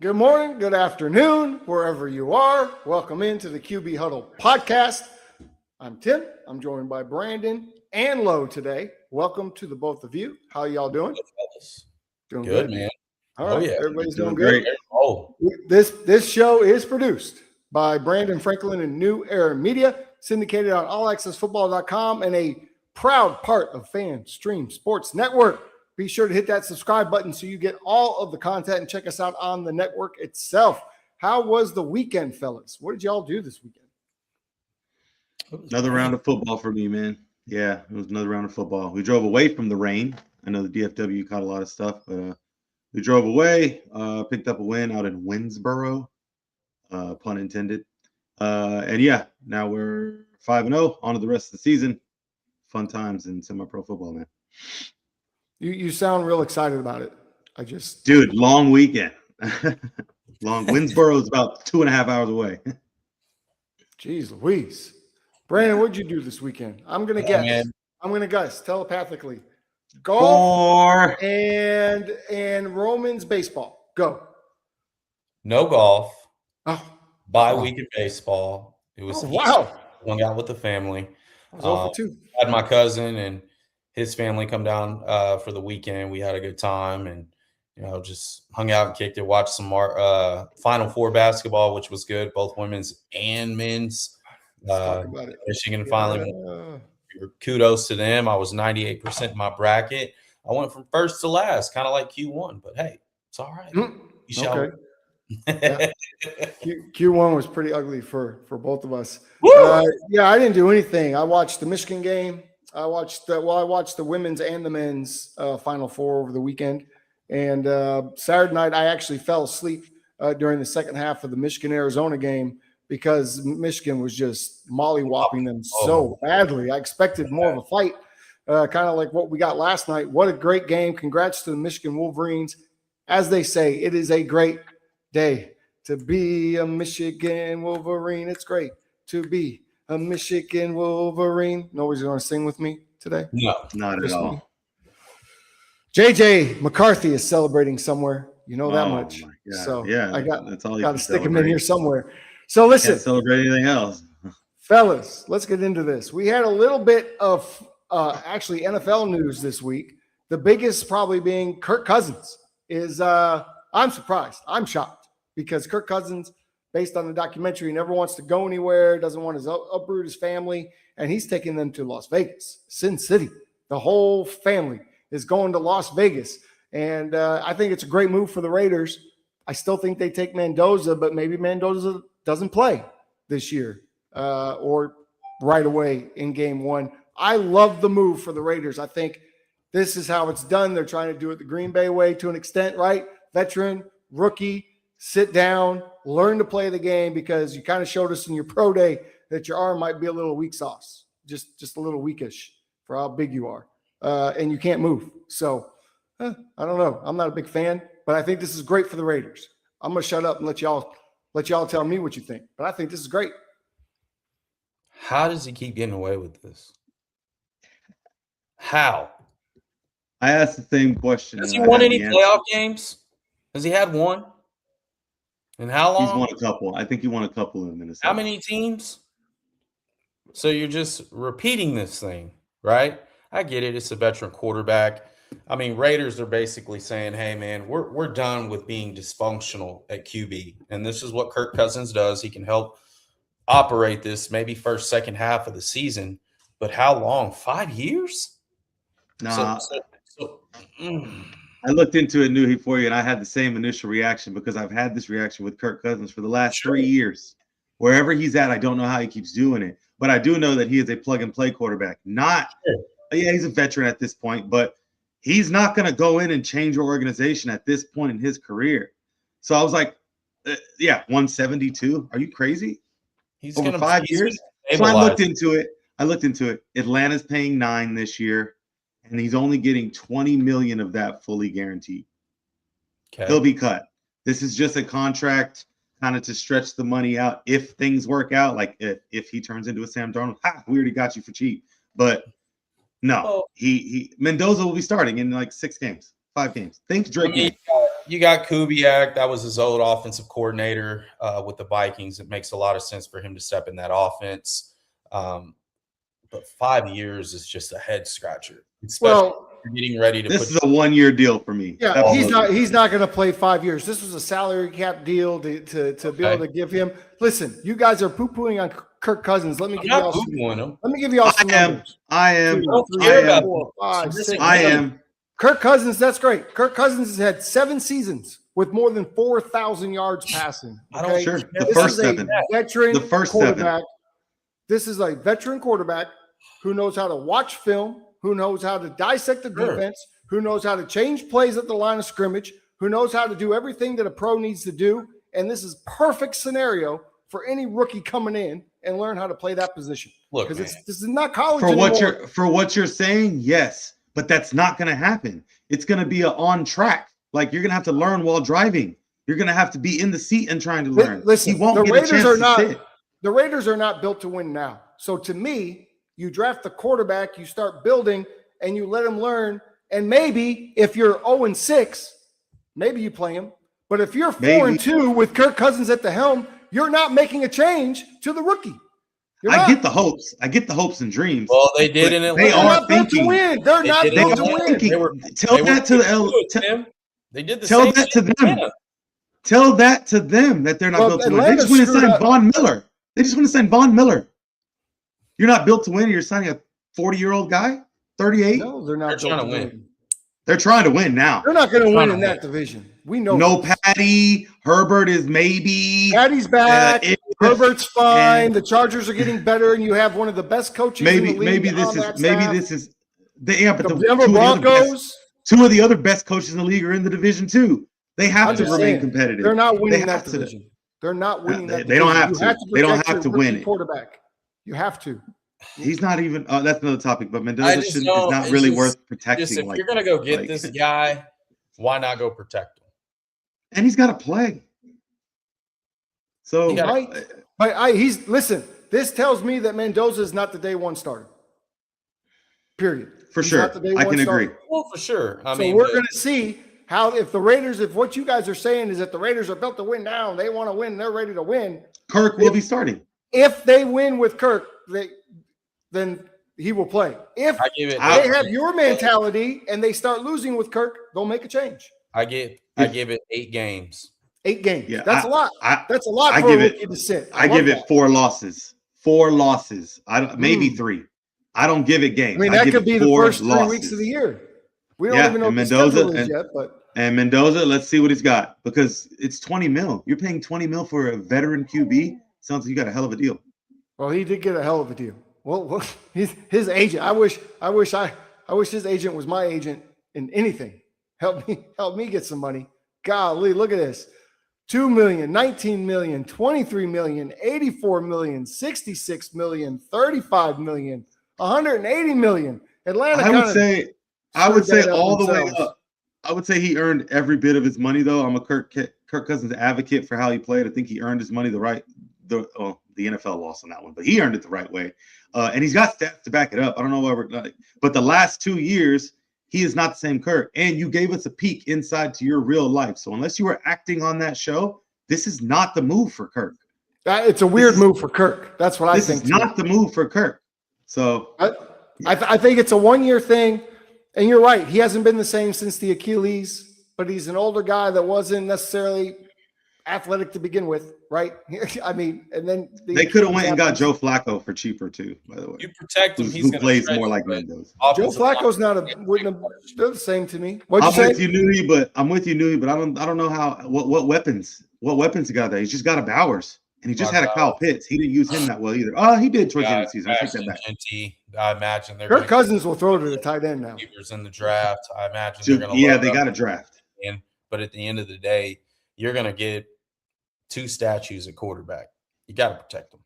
Good morning, good afternoon, wherever you are. Welcome into the QB Huddle podcast. I'm Tim. I'm joined by Brandon and Lo today. Welcome to the both of you. How y'all doing? Doing good, man. All right, yeah, everybody's doing great. Oh, This show is produced by Brandon Franklin and New Era Media, syndicated on allaccessfootball.com, and a proud part of Fan Stream Sports Network. Be sure to hit that subscribe button so you get all of the content and check us out on the network itself. How was the weekend, fellas? What did y'all do this weekend? Another round of football for me, man. Yeah, it was another round of football. We drove away from the rain. I know the DFW caught a lot of stuff, but we drove away, picked up a win out in Winsboro, pun intended. And yeah, now we're 5-0 on to the rest of the season. Fun times in semi-pro football, man. You sound real excited about it. Dude, long weekend. Winsboro is about 2.5 hours away. Jeez Louise. Brandon, what'd you do this weekend? I'm gonna guess. Man. I'm gonna guess telepathically. Golf and Romans baseball. Go. no golf. Oh, Bye week in baseball. It was wow. hung out with the family. I was over 2. Had my cousin and his family come down for the weekend. We had a good time and just hung out and kicked it. Watched some more Final Four basketball, which was good, both women's and men's. Michigan finally won. Kudos to them. I was 98% in my bracket. I went from first to last, kind of like Q1, but hey, it's all right. Okay. Q1 was pretty ugly for both of us. I didn't do anything. I watched the Michigan game. I watched the women's and the men's Final Four over the weekend. And Saturday night, I actually fell asleep during the second half of the Michigan-Arizona game because Michigan was just mollywopping them so badly. I expected more of a fight, kind of like what we got last night. What a great game. Congrats to the Michigan Wolverines. As they say, it is a great day to be a Michigan Wolverine. It's great to be a Michigan Wolverine. Nobody's going to sing with me today? No, not at all. Me. JJ McCarthy is celebrating somewhere. You know that much. So yeah, I got to stick him in here somewhere. So listen. Can't celebrate anything else. Fellas, let's get into this. We had a little bit of actually NFL news this week. The biggest probably being Kirk Cousins is I'm surprised. I'm shocked because Kirk Cousins, based on the documentary, never wants to go anywhere, doesn't want to uproot his family, and he's taking them to Las Vegas, Sin City. The whole family is going to Las Vegas, and I think it's a great move for the Raiders. I still think they take Mendoza, but maybe Mendoza doesn't play this year or right away in game one. I love the move for the Raiders. I think this is how it's done. They're trying to do it the Green Bay way to an extent, right? Veteran, rookie, sit down, learn to play the game because you kind of showed us in your pro day that your arm might be a little weak sauce, just a little weakish for how big you are, and you can't move. So I don't know. I'm not a big fan, but I think this is great for the Raiders. I'm going to shut up and let y'all tell me what you think, but I think this is great. How does he keep getting away with this? How? I asked the same question. Has he won any playoff games? Has he had one? And how long? He's won a couple. I think he won a couple in Minnesota. How many teams? So you're just repeating this thing, right? I get it. It's a veteran quarterback. I mean, Raiders are basically saying, hey, man, we're done with being dysfunctional at QB. And this is what Kirk Cousins does. He can help operate this maybe first, second half of the season. But how long? 5 years? Nah. I looked into it new for you, and I had the same initial reaction because I've had this reaction with Kirk Cousins for the last 3 years. Wherever he's at, I don't know how he keeps doing it. But I do know that he is a plug-and-play quarterback. He's a veteran at this point, but he's not going to go in and change your organization at this point in his career. So I was like, 172? Are you crazy? He's over 5 years? So I looked into it. Atlanta's paying $9 million this year, and he's only getting $20 million of that fully guaranteed. Okay. He'll be cut. This is just a contract kind of to stretch the money out if things work out. Like if he turns into a Sam Darnold, we already got you for cheap. But no, he Mendoza will be starting in like 5 games. 5 games. Think Drake. I mean, you got Kubiak. That was his old offensive coordinator with the Vikings. It makes a lot of sense for him to step in that offense. But 5 years is just a head scratcher, especially getting ready to. This is a 1-year deal for me. Yeah, Absolutely. he's not going to play 5 years. This was a salary cap deal to be able to give him. Listen, you guys are poo-pooing on Kirk Cousins. Let me give you all some numbers. I am. 2, 3, 4, 5, 6. I am. Kirk Cousins, that's great. Kirk Cousins has had 7 seasons with more than 4,000 yards passing. Okay? Sure. The This first is a 7. veteran The first quarterback. 7. This is a veteran quarterback who knows how to watch film, who knows how to dissect the defense, who knows how to change plays at the line of scrimmage, who knows how to do everything that a pro needs to do. And this is perfect scenario for any rookie coming in and learn how to play that position. Look, because this is not college For anymore. what you're saying, yes, but that's not going to happen. It's going to be on track. Like you're going to have to learn while driving. You're going to have to be in the seat and trying to learn. Listen, he won't the get Raiders a chance are to not. sit. The Raiders are not built to win now. So to me, you draft the quarterback, you start building, and you let him learn. And maybe if you're 0-6, maybe you play him. But if you're 4-2 with Kirk Cousins at the helm, you're not making a change to the rookie. I get the hopes. I get the hopes and dreams. Well, they did in Atlanta. They're not built to win. They're not built to win. Tell that to the They did the tell same that to thing them. Tell that to them that they're not built to win. They just want to sign Von Miller. They just want to sign Von Miller. You're not built to win. You're signing a 40-year-old guy, 38. No, they're not trying to win. They're trying to win now. They're not going to win in that division. We know. No Patty. Herbert is maybe. Patty's back. Herbert's fine. The Chargers are getting better, and you have one of the best coaches in the league. Maybe this is. Yeah, but the Denver Broncos. 2 of the other best coaches in the league are in the division too. They have to remain competitive. They're not winning that division. They're not winning that division. They don't have to. They don't have to win it. Quarterback. You have to. He's not even. That's another topic. But Mendoza is not really worth protecting. If you're gonna go get this guy, why not go protect him? And he's got to play. So, he's listen. This tells me that Mendoza is not the day 1 starter. Period. For sure, I can agree. Well, for sure. I mean, we're going to see how if what you guys are saying is that the Raiders are built to win now, and they want to win, they're ready to win. Kirk will be starting. If they win with Kirk, then he will play. If they have your mentality and they start losing with Kirk, they'll make a change. I give it 8 games. 8 games. Yeah, that's a lot. That's a lot for a rookie to sit. I give it 4 losses. 4 losses. Maybe 3. I don't give it games. I mean, that could be the first 3 weeks of the year. We don't even know what the schedule is yet. And Mendoza, let's see what he's got, because it's $20 million. You're paying $20 million for a veteran QB. Sounds like you got a hell of a deal. Well, he did get a hell of a deal. Well, his agent. I wish his agent was my agent in anything. Help me get some money. Golly, look at this. 2 million, 19 million, 23 million, 84 million, 66 million, 35 million, 180 million. Atlanta. I would say all the way up. I would say he earned every bit of his money, though. I'm a Kirk Cousins advocate for how he played. I think he earned his money the NFL lost on that one, but he earned it the right way. And he's got stats to back it up. I don't know why but the last 2 years, he is not the same Kirk. And you gave us a peek inside to your real life. So unless you were acting on that show, this is not the move for Kirk. It's a weird move for Kirk. That's what I think. This is not the move for Kirk. So I think it's a 1-year thing. And you're right. He hasn't been the same since the Achilles, but he's an older guy that wasn't necessarily athletic to begin with, right? I mean, and then they could have went and got Joe Flacco for cheaper too, by the way. You protect him, who plays more like Mendoza. Joe Flacco's they're the same to me. I'm with you, Newey, but I don't know what weapons he got there. He's just got a Bowers, and he just had a Kyle Pitts. He didn't use him that well either. Oh, he did towards the end of the season. I take that back. I imagine they're Kirk Cousins will throw to the tight end now. In the draft, I imagine they're going to. Yeah, they got a draft. But at the end of the day, you're going to get 2 statues at quarterback. You got to protect them.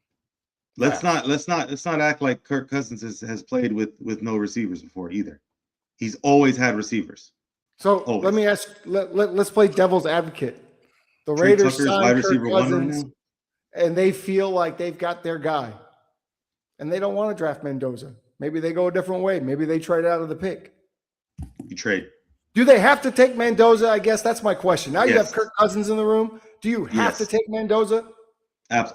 Let's not act like Kirk Cousins has played with no receivers before either. He's always had receivers. So let me ask. Let's play devil's advocate. The Raiders signed Kirk Cousins, and they feel like they've got their guy. And they don't want to draft Mendoza. Maybe they go a different way. Maybe they trade out of the pick. You trade. Do they have to take Mendoza? I guess that's my question. Now you Yes. have Kirk Cousins in the room. Do you have to take Mendoza?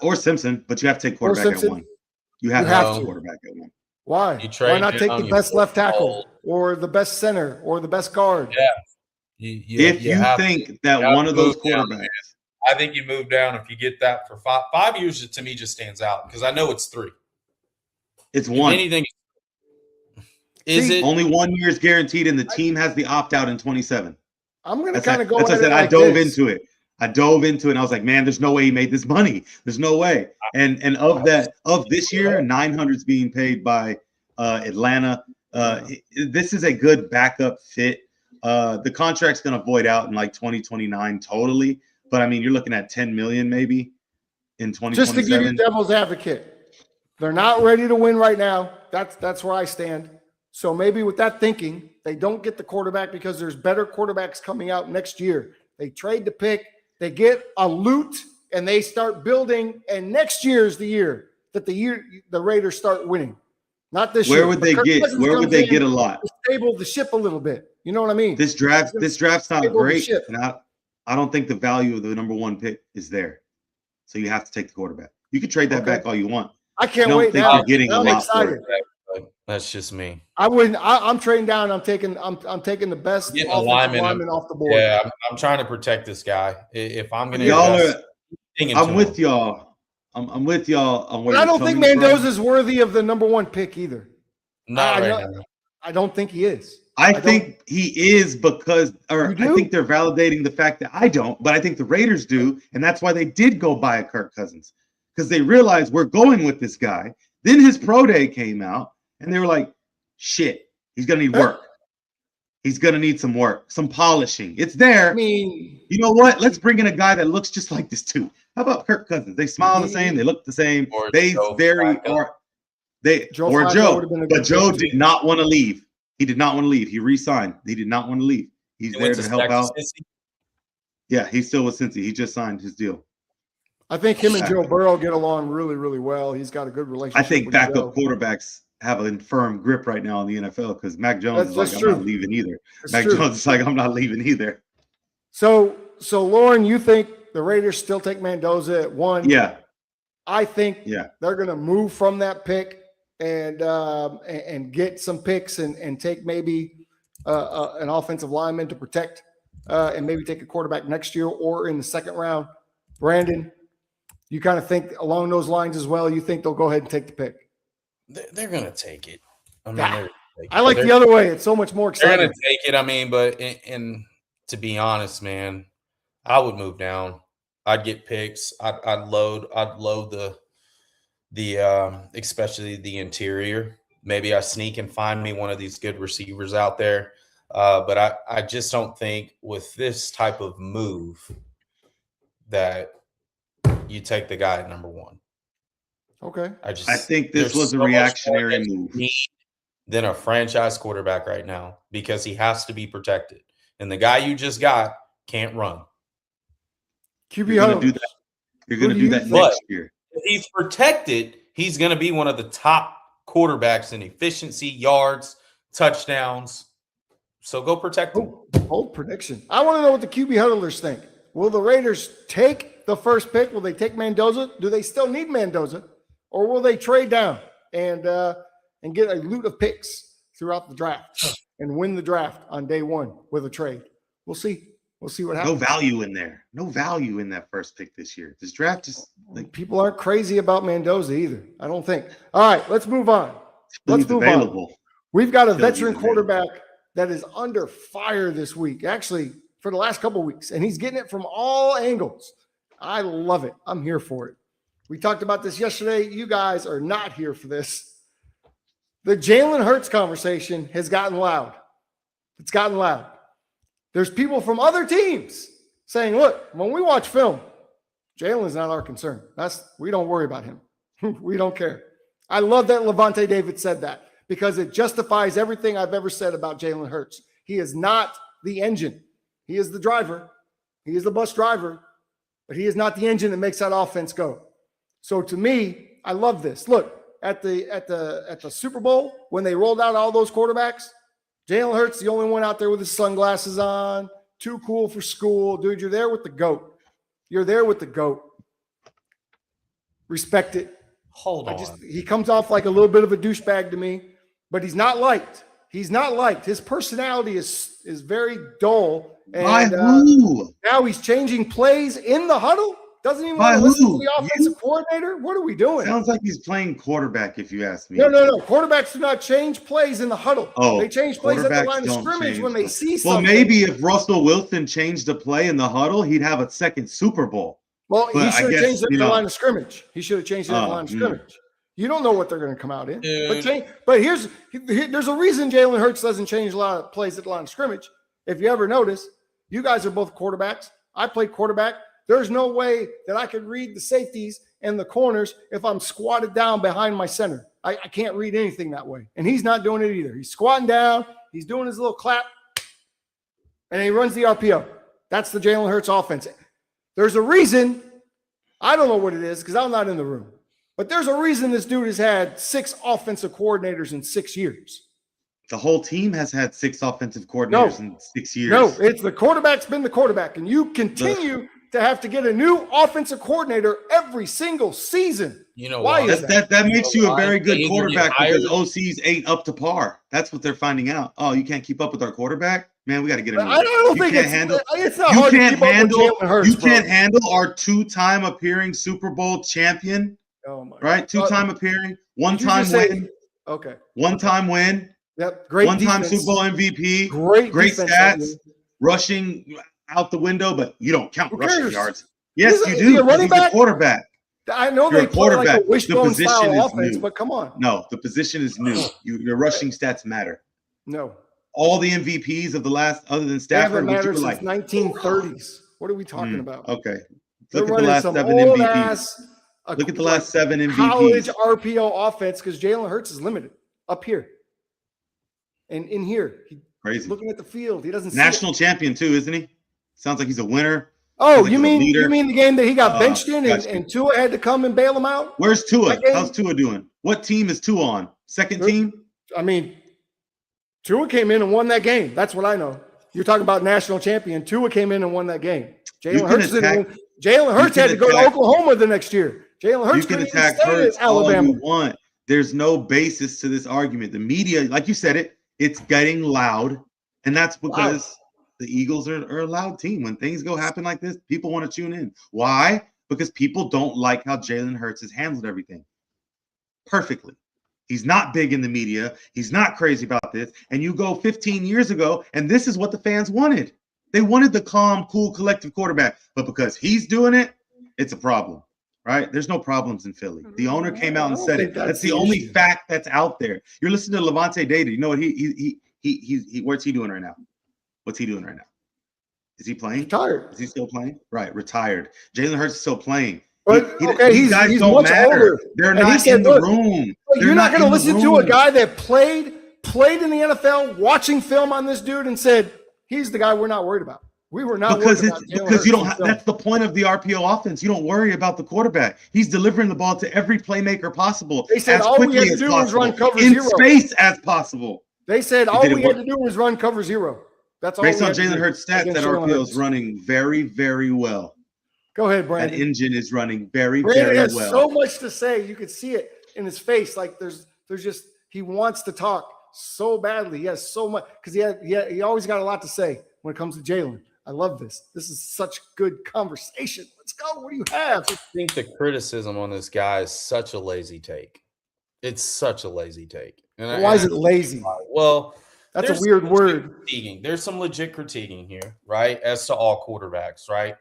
Or Simpson, but you have to take quarterback at one. You have have to to. quarterback at one. Why? You trade Why not take down, the you best left put tackle Old. or the best center or the best guard? Yeah. If you have think that have one to of those move down, quarterbacks, man. I think you move down if you get that for 5 years. To me, just stands out because I know it's 3. it's If one. anything, is it Only 1 year is guaranteed, and the team has the opt out in 27. I'm going to kind of go That's what I at said. it I like dove this. into it. And I was like, man, there's no way he made this money. There's no way. And of this year, 900 is being paid by Atlanta. This is a good backup fit. The contract's going to void out in like 2029 totally. But I mean, you're looking at 10 million maybe in 2027. Just to give you devil's advocate, they're not ready to win right now. That's where I stand. So maybe with that thinking, they don't get the quarterback because there's better quarterbacks coming out next year. They trade the pick, they get a loot, and they start building. And next year is the year that the Raiders start winning. Not this year. Where would they get a lot? Stable the ship a little bit. You know what I mean? This draft's not great, and I don't think the value of the number 1 pick is there. So you have to take the quarterback. You can trade that back all you want. I can't I don't wait think now. you're getting a I'm lot for excited. it. That's just me. I wouldn't. I'm trading down. I'm taking the best Getting offensive lineman off the board. Yeah, I'm trying to protect this guy. If I'm going to, I'm with y'all. I'm with y'all on where I don't think Mendoza's worthy of the number 1 pick either. Not right now. I don't think he is. I think he is because I think they're validating the fact that I don't, but I think the Raiders do, and that's why they did go buy a Kirk Cousins because they realized we're going with this guy. Then his pro day came out, and they were like, "Shit, he's gonna need work. He's gonna need some work, some polishing. It's there. I mean, you know what? Let's bring in a guy that looks just like this too. How about Kirk Cousins? They smile the same, they look the same. Joe, but Joe did not want to leave. He did not want to leave. He re-signed. He did not want to leave. He's there to help out. Yeah, he's still with Cincy. He just signed his deal. I think him and Joe Burrow get along really, really well. He's got a good relationship. I think backup quarterbacks have a firm grip right now in the NFL because Mac Jones is like, I'm not leaving either. Mac Jones is like, I'm not leaving either. So Lauren, you think the Raiders still take Mendoza at 1? Yeah. I think they're going to move from that pick and get some picks and take maybe an offensive lineman to protect and maybe take a quarterback next year or in the second round. Brandon, you kind of think along those lines as well? You think they'll go ahead and take the pick? They're going to take it. I mean, I like the other way. It's so much more exciting. They're going to take it. I mean, but and to be honest, man, I would move down. I'd get picks. I'd load the especially the interior. Maybe I sneak and find me one of these good receivers out there. But I just don't think with this type of move that you take the guy at number 1. Okay. I think this was a reactionary move than a franchise quarterback right now because he has to be protected. And the guy you just got can't run. QB Huddle. You're going to do that next year. If he's protected, he's going to be one of the top quarterbacks in efficiency, yards, touchdowns. So go protect him. Bold prediction. I want to know what the QB huddlers think. Will the Raiders take the first pick? Will they take Mendoza? Do they still need Mendoza? Or will they trade down and get a loot of picks throughout the draft and win the draft on day 1 with a trade? We'll see. We'll see what happens. No value in there. No value in that first pick this year. This draft is like people aren't crazy about Mendoza either. I don't think. All right, let's move on. Let's move on. We've got a veteran quarterback that is under fire this week. Actually, for the last couple of weeks, and he's getting it from all angles. I love it. I'm here for it. We talked about this yesterday. You guys are not here for this. The Jalen Hurts conversation has gotten loud. It's gotten loud. There's people from other teams saying, look, when we watch film, Jalen's not our concern. We don't worry about him. We don't care. I love that Lavonte David said that because it justifies everything I've ever said about Jalen Hurts. He is not the engine. He is the driver. He is the bus driver, but he is not the engine that makes that offense go. So to me, I love this. Look, at the Super Bowl, when they rolled out all those quarterbacks, Jalen Hurts, the only one out there with his sunglasses on, too cool for school. Dude, you're there with the GOAT. You're there with the GOAT. Respect it. Hold on. He comes off like a little bit of a douchebag to me, but he's not liked. He's not liked. His personality is very dull. And By who? Now he's changing plays in the huddle. Doesn't even By want to listen who? to the offensive coordinator. What are we doing? Sounds like he's playing quarterback, if you ask me. No. Quarterbacks do not change plays in the huddle. Oh, they change plays at the line of quarterbacks don't scrimmage change when they plays. see Well, something. maybe if Russell Wilson changed the play in the huddle, he'd have a second Super Bowl. Well, But he I should have guess, changed it at you the know- line of scrimmage. He should have changed it at the line of scrimmage. You don't know what they're going to come out in. Dude. But there's a reason Jalen Hurts doesn't change a lot of plays at the line of scrimmage. If you ever notice, you guys are both quarterbacks. I played quarterback. There's no way that I could read the safeties and the corners if I'm squatted down behind my center. I can't read anything that way. And he's not doing it either. He's squatting down. He's doing his little clap. And he runs the RPO. That's the Jalen Hurts offense. There's a reason. I don't know what it is because I'm not in the room. But there's a reason this dude has had 6 offensive coordinators in 6 years. The whole team has had 6 offensive coordinators in 6 years. No, it's the quarterback's been the quarterback. And you continue to have to get a new offensive coordinator every single season. You know Why why? is That makes you a very good They either quarterback get because hired- OCs ain't up to par. That's what they're finding out. Oh, you can't keep up with our quarterback? Man, we got to get him. I don't You think can't it's handle. not You hard to can't keep up with handle. Jalen Hurts, You bro. can't handle our 2-time appearing Super Bowl champion, Oh my right? God. 2-time appearing, Did you 1-time just say- win, Okay. 1-time win, Yep. Great 1-time defense. Super Bowl MVP, Great great defense, stats, rushing out the window, but you don't count Who rushing cares? yards. Yes, Is you he do. a running He's a back? quarterback. I know You're they a play like a quarterback. The wishbone position style is offense, new. but come on. No, the position is new. Your rushing stats matter. No. All the MVPs of the last, other than They haven't Stafford, which you mattered were since like, 1930s. What are we talking about? okay. They're Look at the running last some 7 old MVPs. ass, Look at the last 7 MVPs. college RPO offense because Jalen Hurts is limited up here. And in here, Crazy. looking at the field, he doesn't see National it. champion too, isn't he? Sounds like he's a winner. Oh, like you he's a mean leader. the game that he got benched in gotcha. and Tua had to come and bail him out? Where's Tua? That game- How's Tua doing? What team is Tua on? Second Good. team? I mean, Tua came in and won that game. That's what I know. You're talking about national champion. Tua came in and won that game. You Jalen can Hurts didn't attack- win. Jalen Hurts can had to go to attack- Oklahoma the next year. Jalen Hurts You can couldn't even attack stay Hurts at all Alabama. you want. There's no basis to this argument. The media, like you said it, it's getting loud. And that's because the Eagles are a loud team. When things happen like this, people want to tune in. Why? Because people don't like how Jalen Hurts has handled everything perfectly. He's not big in the media. He's not crazy about this. And you go 15 years ago, and this is what the fans wanted. They wanted the calm, cool, collective quarterback. But because he's doing it, it's a problem, right? There's no problems in Philly. The owner came out and I don't said think it. that's That's the the only issue. fact that's out there. You're listening to Lavonte David. You know what he what's he doing right now? What's he doing right now? Is he playing? Retired. Is he still playing? Right, retired. Jalen Hurts is still playing. But, These guys he's don't much matter. older. They're And he not said, in the look, room. You're not going to in the listen to a room. guy that played in the NFL, watching film on this dude, and said, he's the guy we're not worried about. We were not because worried about it's Jalen because you Hurts don't in have, film. that's the point of the RPO offense. You don't worry about the quarterback. He's delivering the ball to every playmaker possible. They said as all we quickly had to as do was possible, run cover in zero. space as possible. They said all didn't we had work. to do was run cover zero. That's all. Based we on had to Jalen do Hurts' stats, against that Jalen RPO Hurts. is running very, very well. Go ahead, That Brandon. engine is running very, Brandon very has well. so much to say. You could see it in his face. Like there's just he wants to talk so badly. He has so much because he always got a lot to say when it comes to Jalen. I love this. This is such good conversation. Let's go. What do you have? I think the criticism on this guy is such a lazy take. It's such a lazy take. And Why is it lazy? Well, That's there's a weird some word. critiquing. There's some legit critiquing here, right? As to all quarterbacks, right?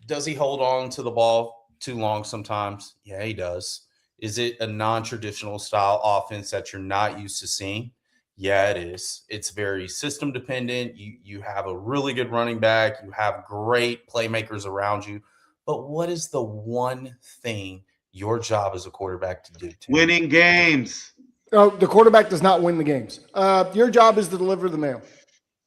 Does he hold on to the ball too long sometimes? Yeah, he does. Is it a non-traditional style offense that you're not used to seeing? Yeah, it is. It's very system dependent. You have a really good running back. You have great playmakers around you. But what is the one thing your job as a quarterback to do? Winning games. Oh, the quarterback does not win the games. Your job is to deliver the mail.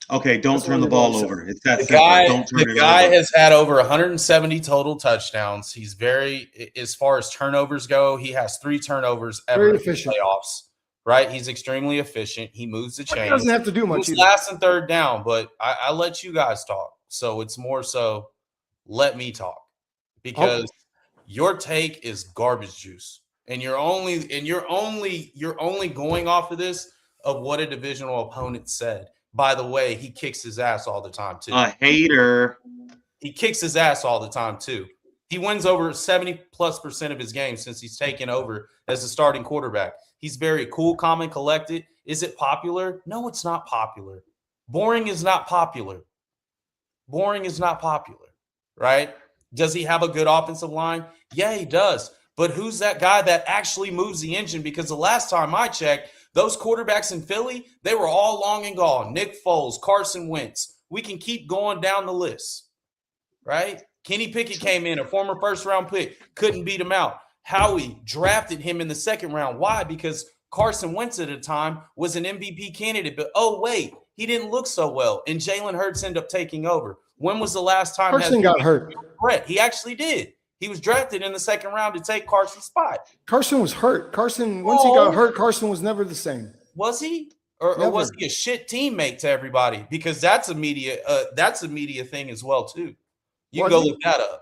Okay, don't That's turn what the you're ball going to over. It's that The simple. guy, Don't turn the it guy over. has had over 170 total touchdowns. He's very, as far as turnovers go, he has 3 turnovers ever Very in the efficient. playoffs, right? He's extremely efficient. He moves the chains. He doesn't have to do much. He's last and third down, but I let you guys talk. So it's more so let me talk because your take is garbage juice. And you're only going off of this of what a divisional opponent said. By the way, he kicks his ass all the time too. A hater. He kicks his ass all the time too. He wins over 70+% of his games since he's taken over as the starting quarterback. He's very cool, calm, and collected. Is it popular? No, it's not popular. Boring is not popular. Boring is not popular, right? Does he have a good offensive line? Yeah, he does. But who's that guy that actually moves the engine? Because the last time I checked, those quarterbacks in Philly, they were all long and gone. Nick Foles, Carson Wentz. We can keep going down the list, right? Kenny Pickett came in, a former first-round pick, couldn't beat him out. Howie drafted him in the second round. Why? Because Carson Wentz at the time was an MVP candidate. But, oh, wait, he didn't look so well. And Jalen Hurts ended up taking over. When was the last time Carson got hurt? Brett? He actually did. He was drafted in the second round to take Carson's spot. Carson was hurt. Once he got hurt, Carson was never the same. Was he? Or was he a shit teammate to everybody? Because that's a media thing as well, too. You can go look that up,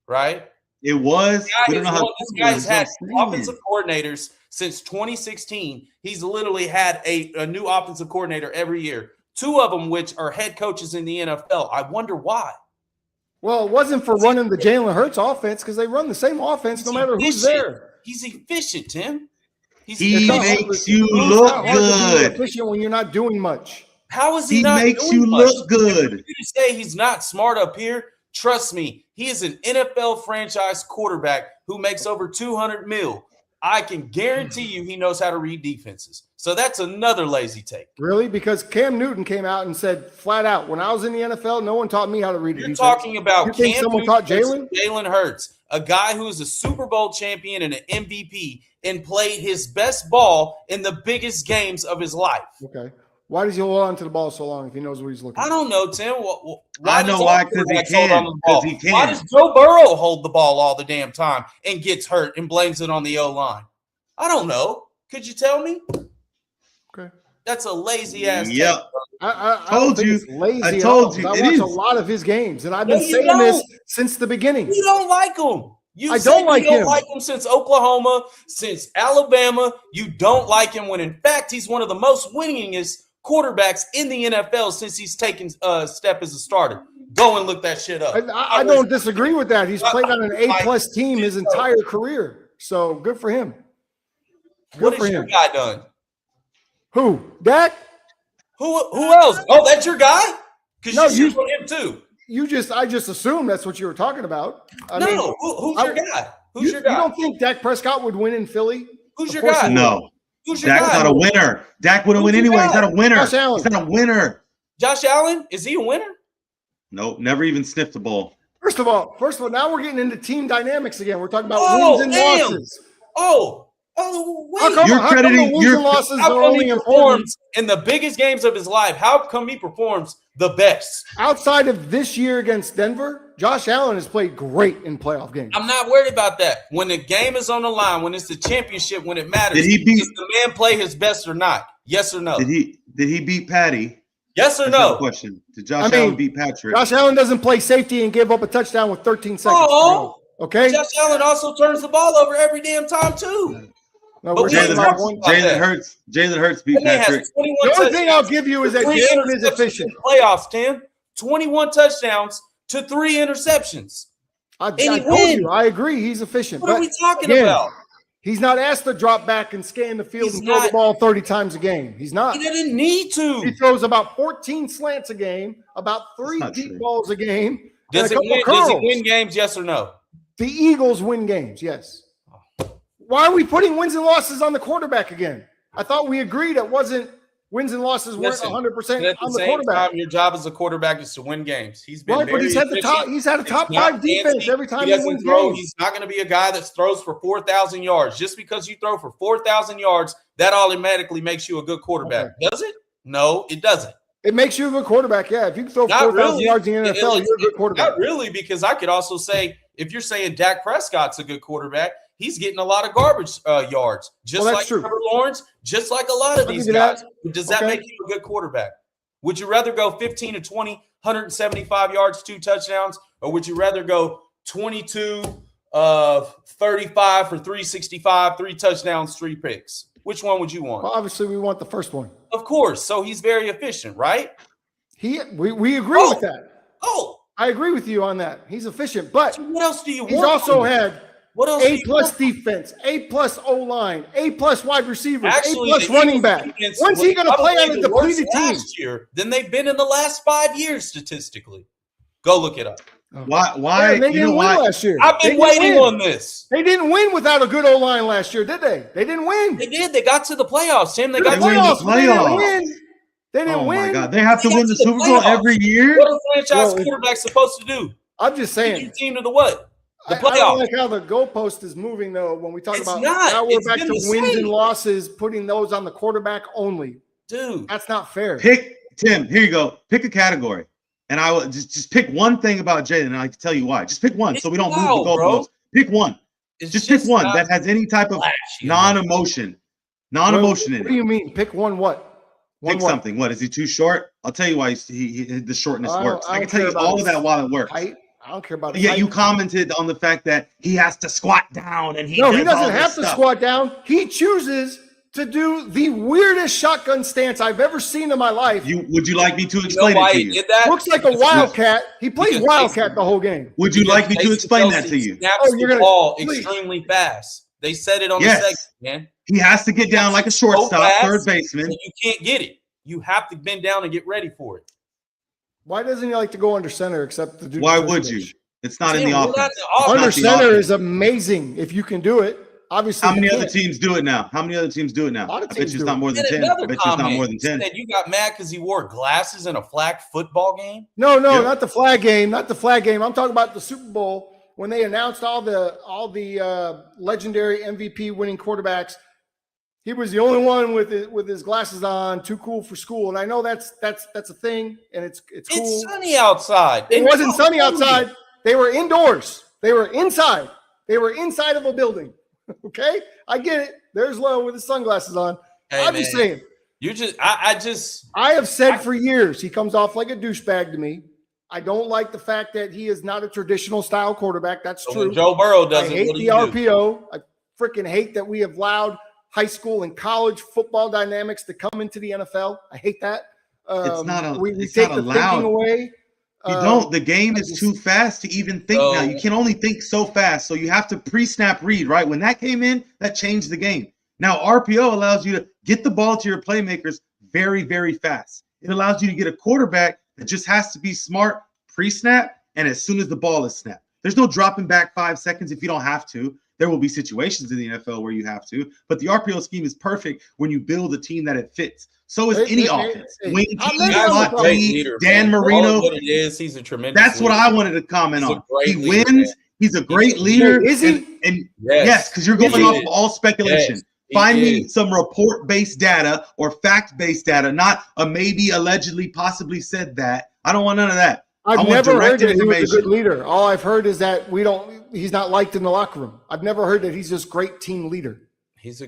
right? It was. This guy's had offensive coordinators since 2016. He's literally had a new offensive coordinator every year. 2 of them, which are head coaches in the NFL. I wonder why. Well, it wasn't for running the Jalen Hurts offense because they run the same offense no matter who's there. He's efficient, Tim. He makes you look good. Efficient when you're not doing much. How is he not doing much? He makes you look good. If you say he's not smart up here, trust me, he is an NFL franchise quarterback who makes over $200 million. I can guarantee you he knows how to read defenses. So that's another lazy take. Really? Because Cam Newton came out and said flat out, when I was in the NFL, no one taught me how to read a defense. You're talking about you think someone taught Jalen? Jalen Hurts, a guy who is a Super Bowl champion and an MVP and played his best ball in the biggest games of his life. Okay. Why does he hold on to the ball so long if he knows what he's looking for? I don't know, Tim. I know why, because he can. Why does Joe Burrow hold the ball all the damn time and gets hurt and blames it on the O-line? I don't know. Could you tell me? Okay. That's a lazy-ass take. Yeah. I told you. Lazy I told you. I watch a lot of his games, and I've been saying this since the beginning. You don't like him. I don't like him. You don't like him since Oklahoma, since Alabama. You don't like him when, in fact, he's one of the most winningest quarterbacks in the NFL since he's taken a step as a starter. Go and look that shit up. I don't disagree with that. He's played on an A+ team his entire career, so good for him. What has your guy done? Who? Dak? Who else? Oh, that's your guy? Because no, you on him too. I just assumed that's what you were talking about. Who's your guy? Who's your guy? You don't think Dak Prescott would win in Philly? Who's your guy? No. Who's your guy? Dak's not a winner. Dak wouldn't win anyway. He's not a winner. Josh Allen. He's not a winner. Josh Allen? Is he a winner? Nope. Never even sniffed the ball. First of all, now we're getting into team dynamics again. We're talking about wins and losses. Wait. You're crediting wins and losses how are come only he important performs in the biggest games of his life? How come he performs the best? Outside of this year against Denver, Josh Allen has played great in playoff games. I'm not worried about that. When the game is on the line, when it's the championship, when it matters, does the man play his best or not? Yes or no? Did he beat Patty? Yes or no? Question. Did Josh Allen beat Patrick? Josh Allen doesn't play safety and give up a touchdown with 13 seconds. Okay. Josh Allen also turns the ball over every damn time too. No, Jalen Hurts beat Patrick. The only thing I'll give you is that Jalen is efficient. Playoffs, Tim. 21 touchdowns to 3 interceptions. I told you. I agree. He's efficient. What are we talking about? He's not asked to drop back and scan the field and throw the ball 30 times a game. He's not. He didn't need to. He throws about 14 slants a game, about 3 deep balls a game. Does it win games, yes or no? The Eagles win games, yes. Why are we putting wins and losses on the quarterback again? I thought we agreed it wasn't wins and losses weren't 100% on the quarterback. Your job as a quarterback is to win games. He's been but he's had a top 5 defense every time he wins games. He's not going to be a guy that throws for 4,000 yards. Just because you throw for 4,000 yards, that automatically makes you a good quarterback. Okay. Does it? No, it doesn't. It makes you a good quarterback, yeah. If you can throw 4,000 yards in the NFL, you're a good quarterback. Not really, because I could also say, if you're saying Dak Prescott's a good quarterback, he's getting a lot of garbage yards, just like Trevor Lawrence, just like a lot of these guys. Does that make you a good quarterback? Would you rather go 15 to 20, 175 yards, 2 touchdowns, or would you rather go 22 of 35 for 365, 3 touchdowns, 3 picks? Which one would you want? Well, obviously, we want the first one. Of course. So he's very efficient, right? We agree with that. Oh, I agree with you on that. He's efficient, but so what else do you want? He's also had what else A+ defense, A+ O-line, A+ wide receivers, Actually, A+ running back. When's he going to play on a depleted team? Last year than they've been in the last 5 years statistically. Go look it up. Why? Yeah, they didn't win last year. I've been waiting on this. They didn't win without a good O-line last year, did they? They didn't win. They did. They got to the playoffs, Tim. They got to the playoffs. They didn't win. Oh my God! They have to win the Super Bowl every year. What are franchise quarterbacks supposed to do? I'm just saying. Get your team to the what? The playoffs. I don't like how the goalpost is moving, though, when we talk about now we're back to wins and losses, putting those on the quarterback only. Dude. That's not fair. Tim, here you go. Pick a category. And I will just pick one thing about Jalen, and I can tell you why. Just pick one so we don't move the goalposts. Pick one. Just pick one that has any type of non-emotion in it. What do you mean? Pick one what? Pick something. What, is he too short? I'll tell you why the shortness works. I can tell you all of that while it works. I don't care about it. Yeah, you commented on the fact that he has to squat down and he doesn't have to squat down. He chooses to do the weirdest shotgun stance I've ever seen in my life. Would you like me to explain it to you? Did that? Looks like a wildcat. He plays wildcat the whole game. Would you like me to explain that to you? Snaps the ball extremely fast. They said it on the segment, man. He has to get down like a shortstop, third baseman. You can't get it. You have to bend down and get ready for it. Why doesn't he like to go under center except to do? Why would you? It's not in the offense. Under center is amazing if you can do it. Obviously, how many other teams do it now? I bet you it's not more than 10. I bet you it's not more than 10. You got mad because he wore glasses in a flag football game? No, not the flag game. Not the flag game. I'm talking about the Super Bowl when they announced all the legendary MVP winning quarterbacks. He was the only one with his glasses on, too cool for school. And I know that's a thing, and it's cool. It's sunny outside. It wasn't sunny outside. They were indoors. They were inside. They were inside of a building. Okay, I get it. There's Lowe with his sunglasses on. Hey, I'm just saying. I have said for years he comes off like a douchebag to me. I don't like the fact that he is not a traditional style quarterback. That's true. When Joe Burrow doesn't. I hate the RPO. I freaking hate that we have allowed high school and college football dynamics to come into the NFL. I hate that. It's not we take the thinking away. You don't. The game is too fast to even think now. You can only think so fast. So you have to pre-snap read, right? When that came in, that changed the game. Now, RPO allows you to get the ball to your playmakers very, very fast. It allows you to get a quarterback that just has to be smart pre-snap and as soon as the ball is snapped. There's no dropping back 5 seconds if you don't have to. There will be situations in the NFL where you have to, but the RPO scheme is perfect when you build a team that it fits. So is any offense. Wing T, Dan Marino. What it is, he's a tremendous. That's what I wanted to comment on. He wins. Man. He's a great leader. Is he? And yes, because you're going off of all speculation. Yes, find me some report-based data or fact-based data, not a maybe, allegedly, possibly said that. I don't want none of that. I've never heard that he was a good leader. All I've heard is that he's not liked in the locker room. I've never heard that he's just great team leader.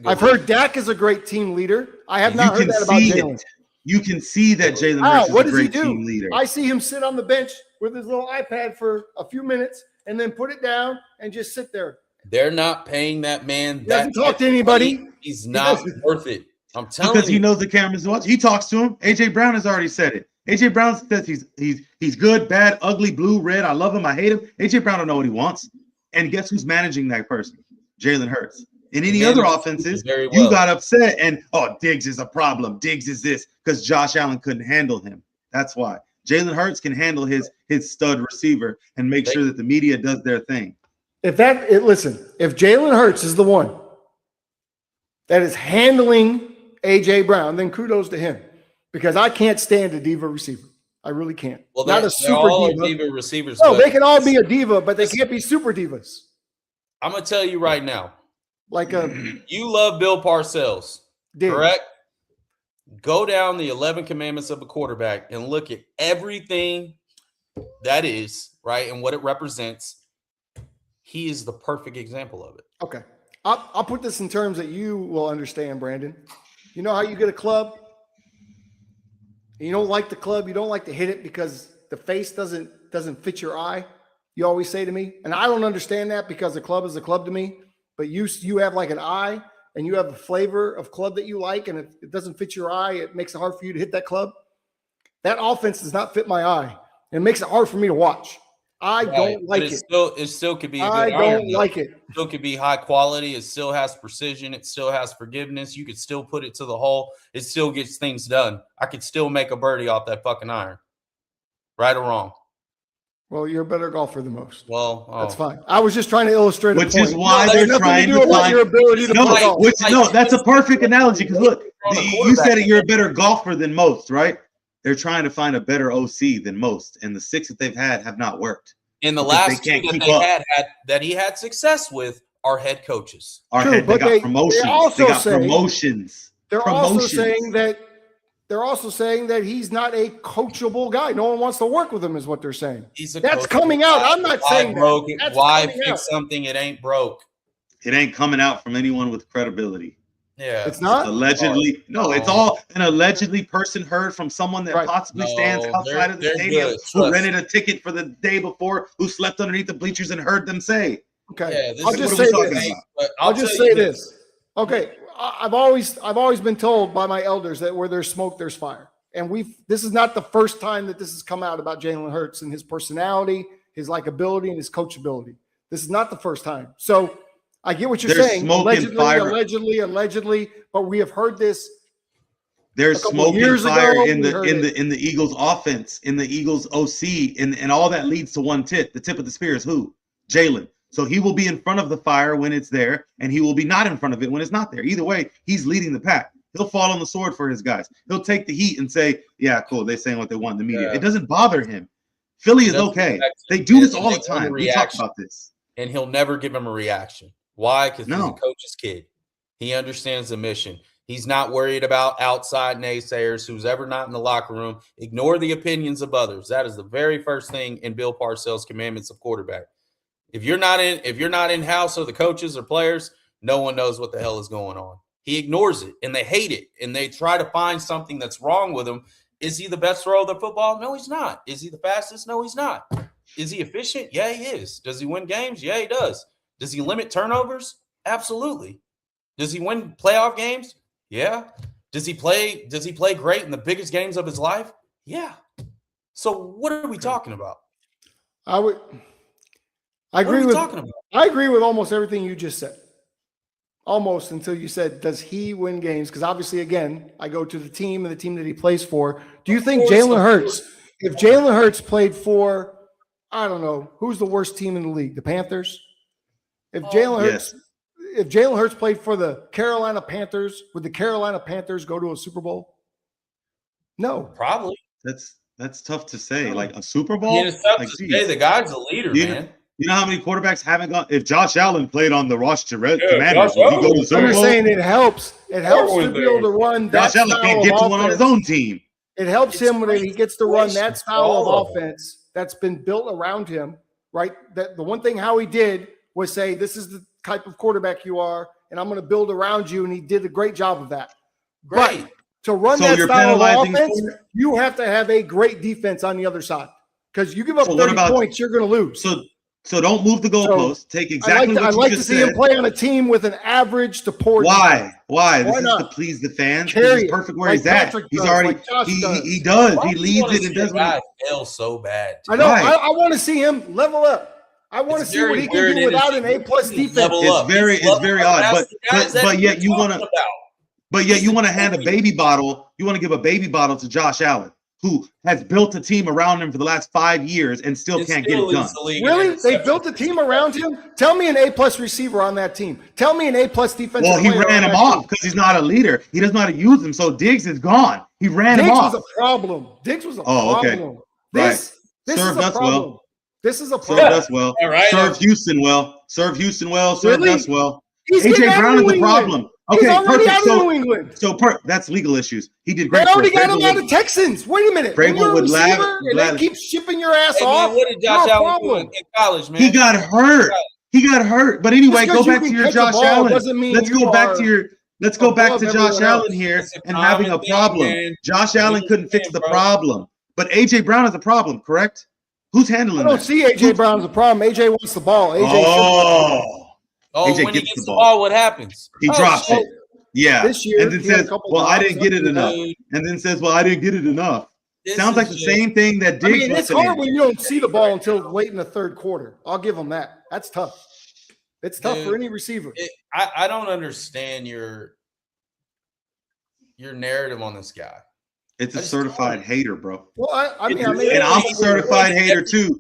I've heard Dak is a great team leader. I have not heard that about Jalen. You can see that Jalen Hurts is a great team leader. I see him sit on the bench with his little iPad for a few minutes and then put it down and just sit there. They're not paying that man. He doesn't talk to anybody. He's not worth it. I'm telling you. Because he knows the cameras watch. He talks to him. AJ Brown has already said it. AJ Brown says he's good, bad, ugly, blue, red. I love him. I hate him. AJ Brown don't know what he wants. And guess who's managing that person? Jalen Hurts. In any other offenses, you got upset and, Diggs is a problem. Diggs is this because Josh Allen couldn't handle him. That's why. Jalen Hurts can handle his stud receiver and make sure that the media does their thing. Listen, if Jalen Hurts is the one that is handling A.J. Brown, then kudos to him because I can't stand a diva receiver. I really can't. Well, not a super diva receivers. No, they can all be a diva, but they can't be super divas. I'm going to tell you right now. You love Bill Parcells, correct? Go down the 11 commandments of a quarterback and look at everything that is, right, and what it represents. He is the perfect example of it. Okay. I'll put this in terms that you will understand, Brandon. You know how you get a club? And you don't like the club. You don't like to hit it because the face doesn't fit your eye. You always say to me, and I don't understand that because a club is a club to me. But you have like an eye, and you have a flavor of club that you like, and it doesn't fit your eye. It makes it hard for you to hit that club. That offense does not fit my eye. It makes it hard for me to watch. I don't like it. It still could be a good I don't like it. It still could be high quality. It still has precision. It still has forgiveness. You could still put it to the hole. It still gets things done. I could still make a birdie off that fucking iron. Right or wrong? Well, you're a better golfer than most. Well, that's fine. I was just trying to illustrate which is why they're trying to find your ability to play golf. That's a perfect analogy because look, you said it. You're a better golfer than most, right? They're trying to find a better OC than most, and the 6 that they've had have not worked. In the last 2 that he had success with are head coaches. They got promotions. They're also saying that he's not a coachable guy. No one wants to work with him, is what they're saying. That's coming out. I'm not saying that. Why fix something it ain't broke? It ain't coming out from anyone with credibility. Yeah, it's not allegedly. No, it's all an allegedly person heard from someone that possibly stands outside of the stadium who rented a ticket for the day before, who slept underneath the bleachers and heard them say. Okay, I'll just say this. Okay, I've always been told by my elders that where there's smoke, there's fire, and this is not the first time that this has come out about Jalen Hurts and his personality, his likability, and his coachability. This is not the first time. So. I get what you're saying. Allegedly, but we have heard this. There's smoke and fire in the Eagles offense, in the Eagles OC, and all that leads to one tip. The tip of the spear is who? Jalen. So he will be in front of the fire when it's there, and he will be not in front of it when it's not there. Either way, he's leading the pack. He'll fall on the sword for his guys. He'll take the heat and say, yeah, cool, they're saying what they want in the media. Yeah. It doesn't bother him. Philly is okay. They do this all the time. We talk about this. And he'll never give him a reaction. Why? Because he's a coach's kid. He understands the mission. He's not worried about outside naysayers, who's ever not in the locker room. Ignore the opinions of others. That is the very first thing in Bill Parcells' commandments of quarterback. If you're not in house or the coaches or players, no one knows what the hell is going on. He ignores it, and they hate it, and they try to find something that's wrong with him. Is he the best thrower of the football? No, he's not. Is he the fastest? No, he's not. Is he efficient? Yeah, he is. Does he win games? Yeah, he does. Does he limit turnovers? Absolutely. Does he win playoff games? Yeah. Does he play great in the biggest games of his life? Yeah. So what are we talking about? I agree with almost everything you just said. Almost until you said, does he win games? Because obviously, again, I go to the team and the team that he plays for. Do you think Jalen Hurts, if Jalen Hurts played for, I don't know, who's the worst team in the league? The Panthers? If Jalen Hurts played for the Carolina Panthers, would the Carolina Panthers go to a Super Bowl? No, probably. That's tough to say. No. Like a Super Bowl. Yeah, it's tough to say. The guy's a leader, man. You know how many quarterbacks haven't gone? If Josh Allen played on the Washington Commanders, would he go to the Super Bowl? I'm saying it helps. It helps to be able to run that style of offense. Josh Allen can't get to one on his own team. It helps him when he gets to run that style of offense that's been built around him. Right. That the one thing Howie did was say, this is the type of quarterback you are, and I'm going to build around you, and he did a great job of that. Great. But to run that style of offense, you have to have a great defense on the other side. Because you give up 30 points, you're going to lose. So don't move the goalposts. Take exactly what you just said. I'd like to see him play on a team with an average to poor defense. Why? This is to please the fans. This is perfect where he's at. He's already he does. He leads it and does it. Fail so bad. I know. I want to see him level up. I want to see what he can do without an A-plus defense. It's very odd, but yet you want to hand a baby bottle. You want to give a baby bottle to Josh Allen, who has built a team around him for the last 5 years and still can't get it done. Really? They built a team around him? Tell me an A-plus receiver on that team. Tell me an A-plus defensive player. Well, he ran him off because he's not a leader. He doesn't know how to use him, so Diggs is gone. He ran him off. Diggs was a problem. Okay. This served us well. This is a problem. Served us well. Right. Served Houston well. Served us well. He's AJ Brown is the problem. Okay, he's already out of New England. That's legal issues. He did great. They already got him out of Texans. Wait a minute. Vrabel would they keep shipping your ass off. What did Josh Allen do in college, man? He got hurt. He got hurt. But anyway, Just 'cause go you back to can your catch a Josh ball Allen. doesn't mean Let's you go back are to your. Let's go back to above Josh everyone Allen else. here It's a and having a common thing, problem. man. Josh Allen couldn't fix the bro. problem, but AJ Brown is a problem, correct? Who's I handling don't that? see AJ Brown as a problem. AJ wants the ball. AJ should. Oh, Oh, AJ when he gets gets the the ball. ball, what happens? He Oh, drops shit. it. Yeah. This year, and then he had a says, couple "Well, I drops. didn't get it Dude, enough." And then says, "Well, I didn't get it enough." This Sounds like is the just- same thing that I Diggs mean, was it's hard saying. when you don't see the ball until late in the third quarter. I'll give them that. That's tough. It's tough for Dude, any receiver. I don't understand your narrative on this guy. It's a I just certified don't. hater, bro. Well, I mean, And I'm a certified hater too.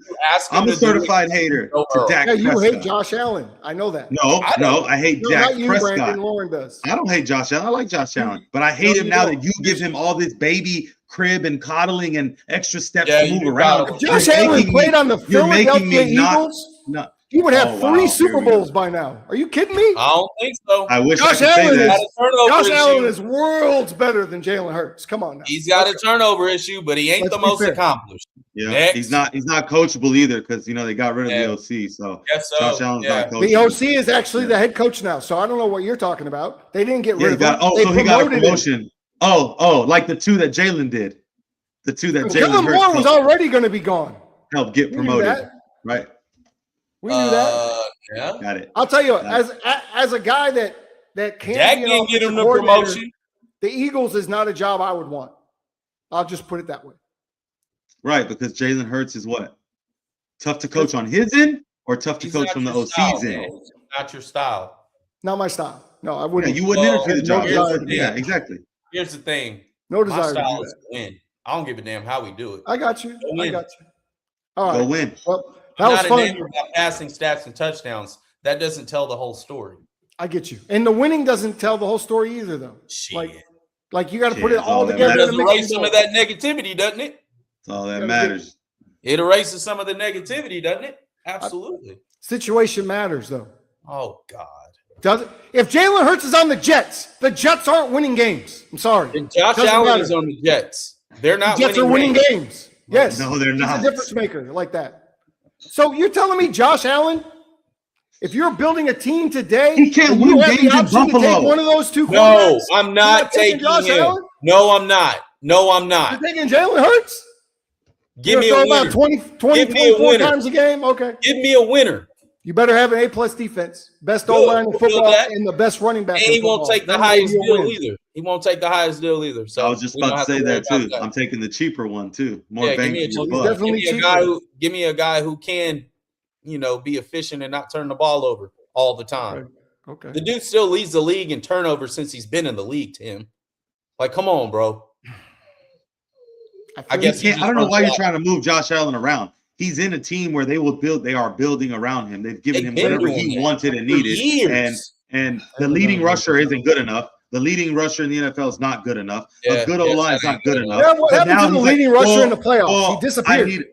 I'm a certified hater to Dak Yeah, you Prescott. hate Josh Allen. I know that. No, I hate No, Dak not you, Prescott. Brandon. Lauren does. I don't hate Josh Allen. I like Josh Allen, but I hate No, him you now don't. that you give him all this baby crib and coddling and extra steps Yeah, to you move do around. coddle. If Josh You're Allen making played me- on the you're making Philadelphia me not- Eagles, No, he would have Oh, wow. 3 Here Super we go. Bowls by now. Are you kidding me? I don't think so. I wish Josh I could Allen say is- that. Josh Allen is worlds better than Jalen Hurts. Come on now. He's got a turnover issue, but he ain't Let's the be most fair. accomplished. Yeah, Next. he's not coachable either because they got rid of Yeah. the OC. So Guess so. Josh Allen's Yeah. not coachable. The OC is actually the head coach now, so I don't know what you're talking about. They didn't get Yeah, rid he of got. him. Oh, They so he got a promoted him. promotion. Oh, like the two that Jalen did. The two that Kellen Jalen Moore was Hurts already going to be gone. helped get We knew promoted. that. Right. We knew that. Yeah. Got it. I'll tell you what, Got as a guy that can Dak be an didn't get him offensive the coordinator, promotion. the Eagles is not a job I would want. I'll just put it that way. Right, because Jalen Hurts is what? Tough to coach on his end or tough to He's coach not from the your style, OC's end? bro. Not your style. Not my style. No, I Yeah, wouldn't. you wouldn't Well, interview the no job. desire to do Yeah, that. exactly. Here's the thing. No My desire to style do is that. to win. I don't give a damn how we do it. I got you. Go I win. got you. All Go right. win. Well, that I'm was not fun. enamored about passing stats and touchdowns. That doesn't tell the whole story. I get you. And the winning doesn't tell the whole story either, though. Shit. Like you got to put Shit, it it's all all that together. It matters. to does make erase it some go. of that negativity, doesn't it? That's all that Yeah, matters. It erases some of the negativity, doesn't it? Absolutely. Situation matters, though. Oh God. Does it? If Jalen Hurts is on the Jets aren't winning games. I'm sorry. And Josh Doesn't Allen matter. is on the Jets. They're not Jets are winning games. Yes. No, they're He's not. a difference maker like that. So you're telling me Josh Allen, if you're building a team today, He can't and win you have games the in option to Buffalo. take one of those two No, quarterbacks, I'm you're not taking taking Josh him. Allen? No, I'm not. No, I'm not. You're taking Jalen Hurts? Give me You're a gonna throw winner. about 20, Give me a 24 winner. times a game? Okay. Give me a winner. You better have an A-plus defense, best Good. O-line in We'll build football, that. and the best running back And in he football. won't take the Then highest maybe deal you'll win. either. He won't take the highest deal either. So I was just we don't about to have say worry that too. about I'm taking the cheaper one too. More Yeah, bang give me a for your cheaper buck. one. Definitely Give me a guy who can, be efficient and not turn the ball over all the time. Okay. The dude still leads the league in turnovers since he's been in the league, Tim. Like, come on, bro. I guess I don't know why you're trying to move Josh Allen around. He's in a team where they are building around him. They've given him They've been whatever doing he that wanted and for needed. years. And the leading rusher isn't good enough. The leading rusher in the NFL is not good enough. Yeah, A good O-line is that not ain't good good enough. Yeah, what But happened now to the he's like, leading rusher in the playoffs? well, He disappeared.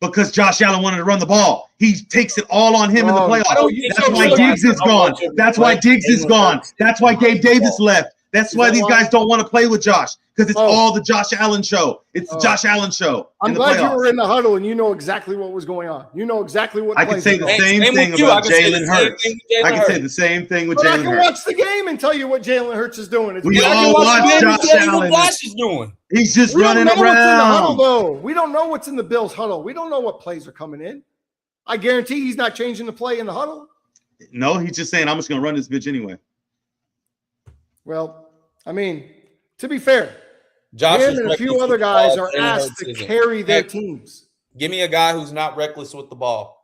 Because Josh Allen wanted to run the ball. He takes it all on him in the Oh, playoffs. I don't think That's so. why So Diggs is I gone. want you to That's why play Diggs is Jalen gone. Hurts. That's why Gabe Davis left. That's Is why that these why? guys don't want to play with Josh because it's Oh. all the Josh Allen show. It's the Oh. Josh Allen show. I'm in the glad you playoffs. were in the huddle and you know exactly what was going on. You know exactly what I could plays say were the going. same Same thing with you. about I can say the Jalen same Hurts. thing with Jalen I can say Hurts. the same thing with But I Jalen can Hurts. watch the game and tell you what Jalen Hurts is doing. We I can all watch watch the game and Josh tell you what Allen. Josh is doing. He's just We don't running know what's in the huddle, around. though. We don't know what's in the Bills' huddle. We don't know what plays are coming in. I guarantee he's not changing the play in the huddle. No, he's just saying, I'm just going to run this bitch anyway. Well, I mean, to be fair, Josh him is and a few reckless other with the guys ball. are Jalen asked Hurts to isn't. carry their Heck, teams. Give me a guy who's not reckless with the ball.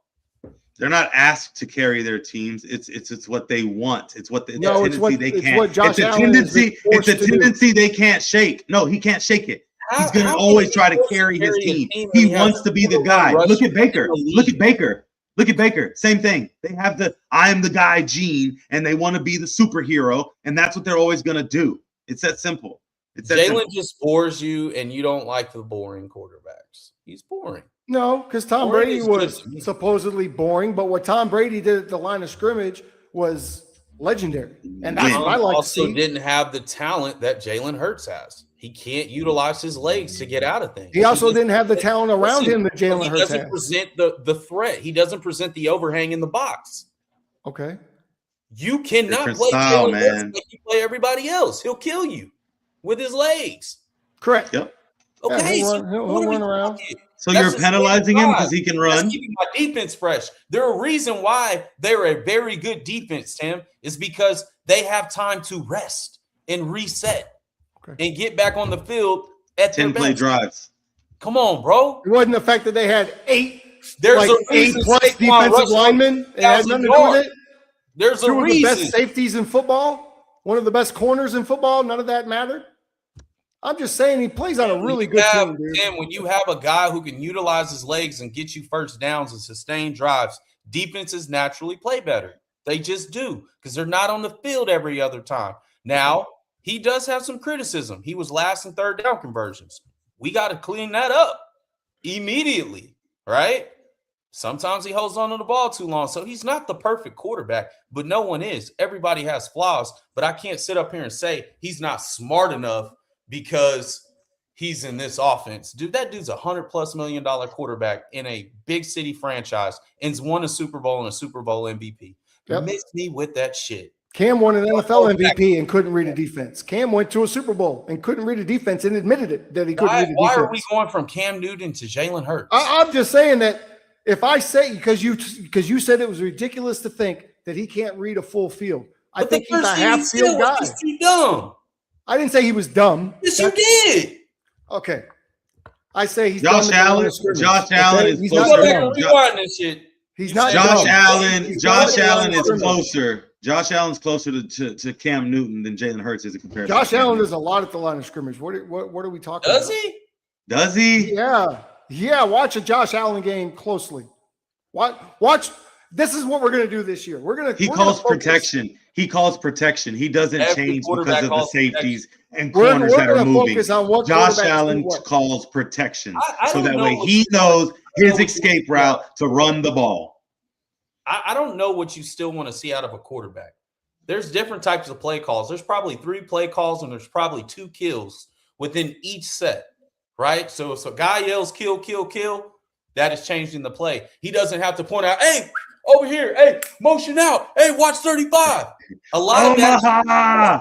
They're not asked to carry their teams. It's what they want. It's what the No, it's tendency what- they it's can't. what Josh it's a Allen has been tendency. It's a forced to do. tendency they can't shake. No, he can't shake it. He's going to How always can try he to force carry his a team. when He has wants to be the number guy. one Look at rusher Baker. in the Look at league? Baker. Look at Baker. Same thing. They have the I'm the guy gene, and they want to be the superhero, and that's what they're always going to do. It's that simple. It's that simple. Jalen just bores you, and you don't like the boring quarterbacks. He's boring. No, because Tom Boring Brady is good was to me. supposedly boring, but what Tom Brady did at the line of scrimmage was legendary. And that's what I like to also see. didn't have the talent that Jalen Hurts has. He can't utilize his legs to get out of things. He also just- didn't have the talent around Listen, him that Jalen He Hurts doesn't has. present the threat. He doesn't present the overhang in the box. Okay. You cannot Different play style, Jalen Hurts man. like you play everybody else. He'll kill you with his legs. Correct. Yep. Yeah, Okay, he'll so run, he'll what are we run around. talking? So That's you're just saving penalizing him because drives. he can That's run. keeping my defense fresh. They're a reason why they're a very good defense, Tim, is because they have time to rest and reset and get back on the field at their 10 play best. drives. Come on, bro. It wasn't the fact that they had eight There's a reason plus Saquon defensive rushed linemen. It had 1,000 nothing to do with yards. it. There's a Two of the reason. best safeties in football, one of the best corners in football. None of that mattered. I'm just saying he plays on a really good team, dude. Tim, when you have a guy who can utilize his legs and get you first downs and sustain drives, defenses naturally play better. They just do because they're not on the field every other time. Now, he does have some criticism. He was last in third down conversions. We got to clean that up immediately, right? Sometimes he holds on to the ball too long. So he's not the perfect quarterback, but no one is. Everybody has flaws, but I can't sit up here and say he's not smart enough because he's in this offense. Dude, that dude's $100+ million quarterback in a big city franchise and's won a Super Bowl and a Super Bowl MVP. Yep. Miss me with that shit. Cam won an NFL MVP and couldn't read a defense. Cam went to a Super Bowl and couldn't read a defense and admitted it that he couldn't read a defense. Why are we going from Cam Newton to Jalen Hurts? I'm just saying that if I say because you said it was ridiculous to think that he can't read a full field. I think he's a half field guy. Just too dumb. I didn't say he was dumb. Yes, you did. Okay. I say he's Josh Allen. Josh Allen is closer. This shit. He's not Josh dumb. Allen. Josh Allen is closer. Josh Allen's closer to Cam Newton than Jalen Hurts is a comparison. Josh Allen does a lot at the line of scrimmage. What are we talking about? Does he? Does he? Yeah. Watch a Josh Allen game closely. Watch. This is what we're going to do this year. He calls protection. He calls protection. He doesn't change because of the safeties and corners that are moving. Josh Allen calls protection. So that way he knows his escape route to run the ball. I don't know what you still want to see out of a quarterback. There's different types of play calls. There's probably 3 play calls and there's probably 2 kills within each set, right? So if a guy yells kill, kill, kill, that is changing the play. He doesn't have to point out, hey, over here, hey, motion out, hey, watch 35. A lot of that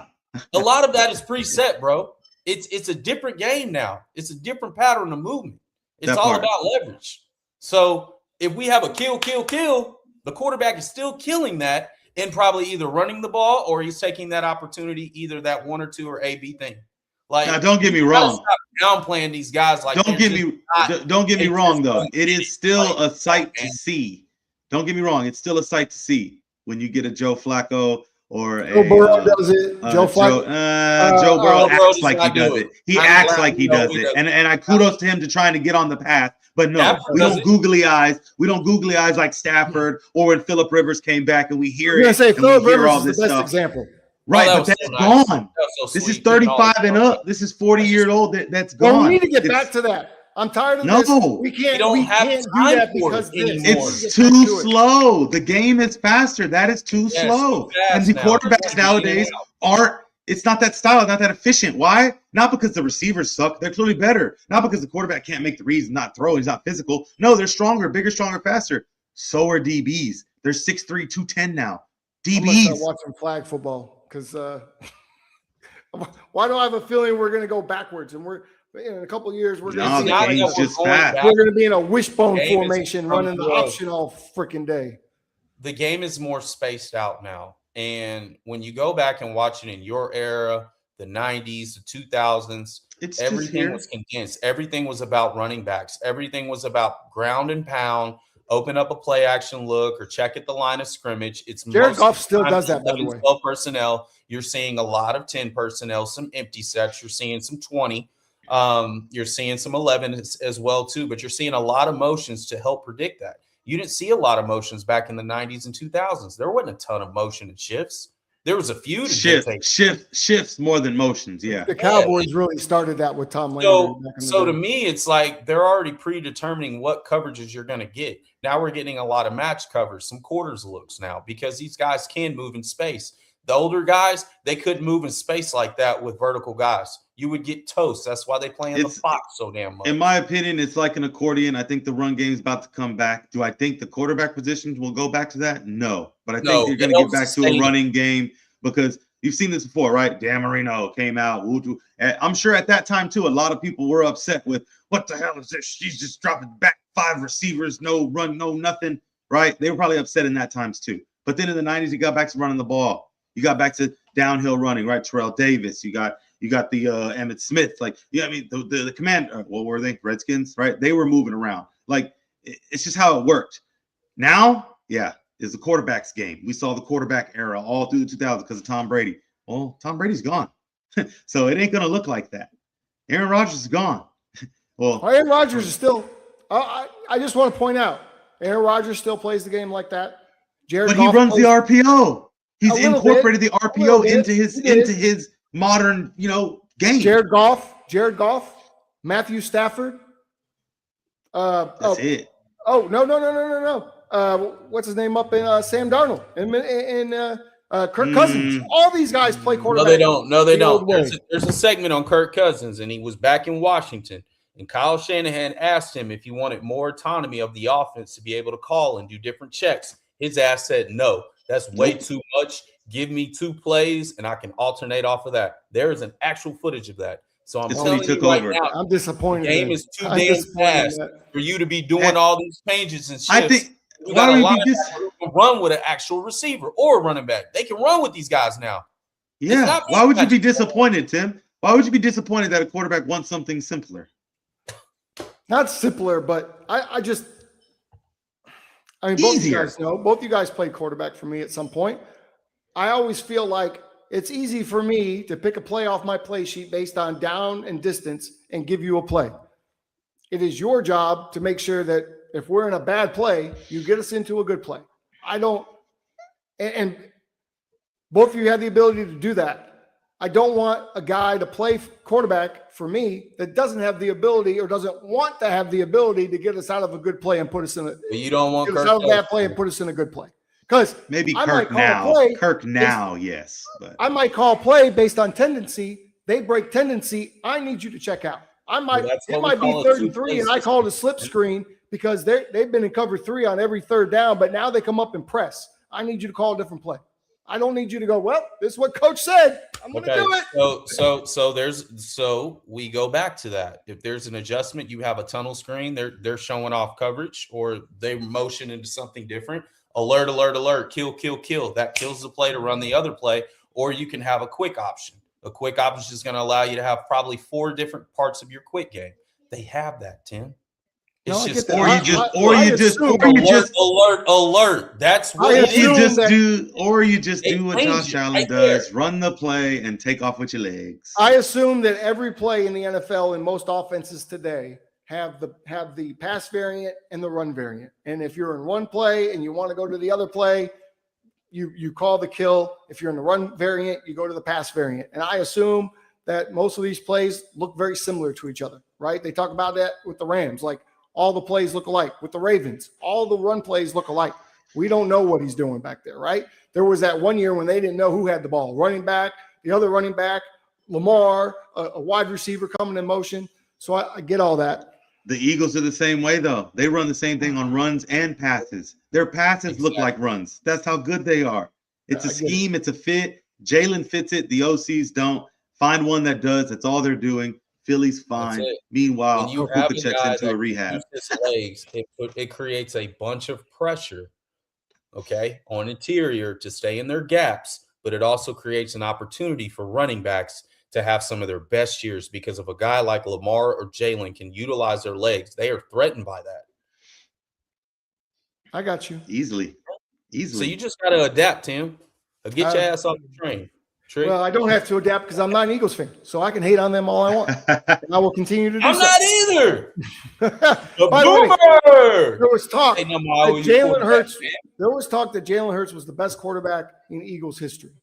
is preset, bro. It's a different game now. It's a different pattern of movement. It's all about leverage. So if we have a kill, kill, kill, the quarterback is still killing that and probably either running the ball or he's taking that opportunity, either that 1 or 2 or A/B thing. Like, now, don't get me wrong. Stop downplaying these guys. Like, don't get me wrong though. It is still a sight to see. Don't get me wrong. It's still a sight to see when you get a Joe Flacco or Joe Burrow does it. Joe Flacco. Joe Burrow acts like he does it. He acts like he does it. And I kudos to him to trying to get on the path. But no, we don't googly eyes. We don't googly eyes like Stafford or when Phillip Rivers came back and we hear it. Say Phillip Rivers is the best example. Right, but that's gone. This is 35 and up. This is 40-year-old. That's gone. Well, we need to get back to that. I'm tired of this. We can't do that because it's too slow. The game is faster. That is too slow. And the quarterbacks nowadays aren't. It's not that style, not that efficient. Why? Not because the receivers suck. They're clearly better. Not because the quarterback can't make the reads, not throw. He's not physical. No, they're stronger, bigger, stronger, faster. So are DBs. They're 6'3", 210 now. DBs. I'm watching flag football because why do I have a feeling we're going to go backwards and we're in a couple of years we're going to be in a wishbone formation running the option all freaking day. The game is more spaced out now. And when you go back and watch it in your era, the 90s, the 2000s, everything was condensed. Everything was about running backs. Everything was about ground and pound, open up a play action look or check at the line of scrimmage. It's Jared Goff still does that, by the way. 12 personnel. You're seeing a lot of 10 personnel, some empty sets. You're seeing some 20. You're seeing some 11 as well, too. But you're seeing a lot of motions to help predict that. You didn't see a lot of motions back in the 90s and 2000s. There wasn't a ton of motion and shifts. There was a few shifts more than motions. Yeah, the Cowboys really started that with Tom Landry. So to me, it's like they're already predetermining what coverages you're going to get. Now we're getting a lot of match covers, some quarters looks now because these guys can move in space. The older guys, they couldn't move in space like that with vertical guys. You would get toast. That's why they play in the box so damn much. In my opinion, it's like an accordion. I think the run game is about to come back. Do I think the quarterback positions will go back to that? No. But I think you're going to get back to a running game because you've seen this before, right? Dan Marino came out. I'm sure at that time, too, a lot of people were upset with, what the hell is this? She's just dropping back 5 receivers, no run, no nothing, right? They were probably upset in that times, too. But then in the 90s, you got back to running the ball. You got back to downhill running, right? Terrell Davis. You got the Emmitt Smith. Like, yeah, I mean, the commander, what were they? Redskins, right? They were moving around. Like, it's just how it worked. Now, yeah, is the quarterback's game. We saw the quarterback era all through the 2000s because of Tom Brady. Well, Tom Brady's gone. So it ain't going to look like that. Aaron Rodgers is gone. Well, Aaron Rodgers is still I just want to point out, Aaron Rodgers still plays the game like that. But he runs the RPO. He's incorporated the RPO into his modern, game. Jared Goff, Matthew Stafford. That's it. Oh, no. What's his name up in Sam Darnold and Kirk Cousins. All these guys play quarterback. No, they don't. There's a segment on Kirk Cousins, and he was back in Washington. And Kyle Shanahan asked him if he wanted more autonomy of the offense to be able to call and do different checks. His ass said, no, that's way too much. Give me 2 plays, and I can alternate off of that. There is an actual footage of that. So I'm telling you right now, I'm disappointed. The game is too damn fast for you to be doing all these changes and shifts. I think you got a lot of people who can run with an actual receiver or a running back. They can run with these guys now. Yeah. Why would you be disappointed, Tim? Why would you be disappointed that a quarterback wants something simpler? Not simpler, but I mean, both you guys know. Both you guys played quarterback for me at some point. I always feel like it's easy for me to pick a play off my play sheet based on down and distance and give you a play. It is your job to make sure that if we're in a bad play, you get us into a good play. And both of you have the ability to do that. I don't want a guy to play quarterback for me that doesn't have the ability or doesn't want to have the ability to get us out of a good play and put us in a you don't want get us out of a bad play and put us in a good play. Because maybe Kirk now, yes. But I might call play based on tendency. They break tendency. I need you to check out. It might be 3rd and 3, and I call it a slip screen because they've been in cover 3 on every 3rd down, but now they come up and press. I need you to call a different play. I don't need you to go, well, this is what coach said. I'm going to do it. So we go back to that. If there's an adjustment, you have a tunnel screen, they're showing off coverage or they motion into something different. Alert, alert, alert, kill, kill, kill. That kills the play to run the other play. Or you can have a quick option. A quick option is going to allow you to have probably 4 different parts of your quick game. They have that, Tim. It's just alert. That's what you just do what Josh Allen does, run the play and take off with your legs. I assume that every play in the NFL and most offenses today have the pass variant and the run variant. And if you're in one play and you want to go to the other play, you call the kill. If you're in the run variant, you go to the pass variant. And I assume that most of these plays look very similar to each other, right? They talk about that with the Rams, like all the plays look alike. With the Ravens, all the run plays look alike. We don't know what he's doing back there, right? There was that one year when they didn't know who had the ball. Running back, the other running back, Lamar, a wide receiver coming in motion. So I get all that. The Eagles are the same way, though. They run the same thing on runs and passes. Their passes look like runs. That's how good they are. It's a scheme. It's a fit. Jalen fits it. The OCs don't. Find one that does. That's all they're doing. Philly's fine. Meanwhile, Puka checks into a rehab. It creates a bunch of pressure, on interior to stay in their gaps, but it also creates an opportunity for running backs to have some of their best years because if a guy like Lamar or Jalen can utilize their legs, they are threatened by that. I got you. Easily. So you just got to adapt, Tim. Get your ass off the train. Well, I don't have to adapt because I'm not an Eagles fan, so I can hate on them all I want. And I will continue to do I'm so. not either. By the way, there was talk that Jalen Hurts. There was talk that Jalen Hurts was the best quarterback in Eagles history.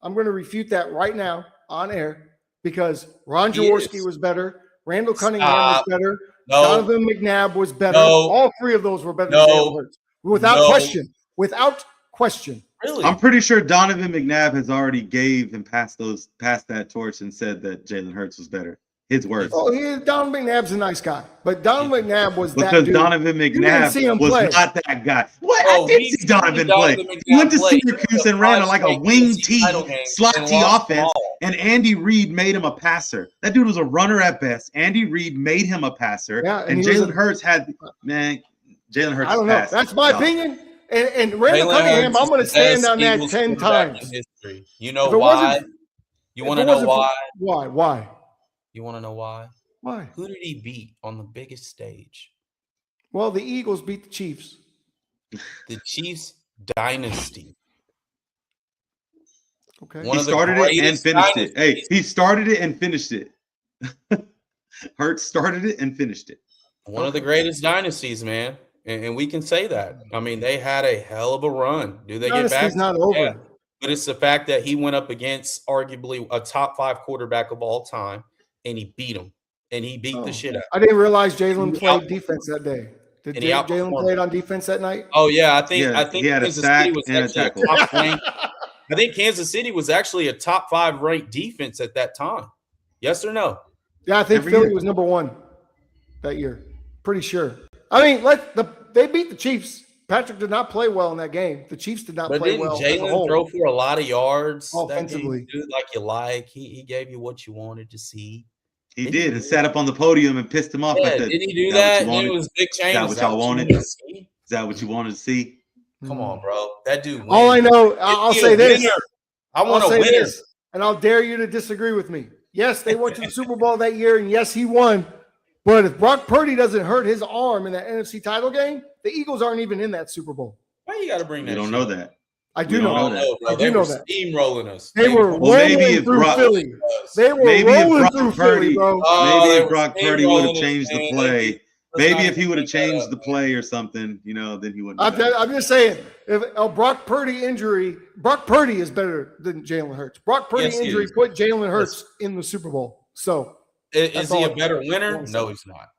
I'm going to refute that right now on air because Ron Jaworski was better, Randall Cunningham was better, Donovan McNabb was better. All 3 of those were better than Jalen Hurts, without question. Without question. Really? I'm pretty sure Donovan McNabb has already gave and passed that torch and said that Jalen Hurts was better. His words. Oh, Donovan McNabb's a nice guy, but Donovan McNabb was that Because dude. Donovan You didn't see him McNabb was play. not that guy. What? Oh, I did we see Donovan seen play. Donovan He went to McNabb play. Syracuse and ran like a Five-straight wing AFC T, title games slot and T lost them offense, all. and Andy Reid made him a passer. That dude was a runner at best. Andy Reid made him a passer, Yeah, and he was Jalen Hurts had Jalen Hurts. I don't know. passed. That's my No. opinion. And Randall Jalen Cunningham, Hurts I'm going to is the best stand on that Eagles 10 quarterback in times. history. You know If it why? wasn't- You if want it to know wasn't for- why? Why? You want to know why? Why? Who did he beat on the biggest stage? Well, the Eagles beat the Chiefs. The Chiefs dynasty. Okay. One He of the started it and greatest finished it. Hey, dynasties. he started it and finished it. Hurts started it and finished it. One of the greatest dynasties, man. And we can say that. I mean, they had a hell of a run. Do they get back? Dynasty's not over. Yeah. But it's the fact that he went up against arguably a top 5 quarterback of all time, and he beat him. And he beat the shit out. I didn't realize Jalen He played outperformed. defense that day. Did And he Jalen outperformed. play on defense that night? Oh yeah, I think He had a Kansas sack City was and a actually tackle. top ranked. I think Kansas City was actually a top 5 ranked defense at that time. Yes or no? Yeah, I think Every Philly year. was number 1 that year. Pretty sure. I mean, they beat the Chiefs. Patrick did not play well in that game. The Chiefs did not But play didn't well as a Jalen whole. throw for a lot of yards Offensively. that game, dude, like you like? He gave you what you wanted to see. He did, and sat up on the podium and pissed him off. Yeah, like that. did he do Is that? what you It wanted? was big change. Is that what y'all wanted? Is that what you wanted to see? Come on, bro. That dude wins. All I know, I'll say this. I want I'll a say winner. this, and I'll dare you to disagree with me. Yes, they went to the Super Bowl that year, and yes, he won. But if Brock Purdy doesn't hurt his arm in that NFC title game, the Eagles aren't even in that Super Bowl. Why you got to bring that? You don't shit know up? that. I do We don't know know that. that. Bro. I They do know were that. steamrolling us. They were Well, maybe rolling if through Brock- Philly. They were Maybe if rolling Brock through Purdy- Philly, bro. Oh, Maybe they if were Brock Purdy would have steamrolling us, changed the man. play. Let's Maybe not if he even would have bring that changed up, the man. play or something, then he wouldn't. Have done it. I'm just saying, if a Brock Purdy injury, Brock Purdy is better than Jalen Hurts. Brock Purdy Yes, he injury is. put Jalen Hurts in the Super Bowl. So Is That's he all a better I winner? want to No, say. he's not.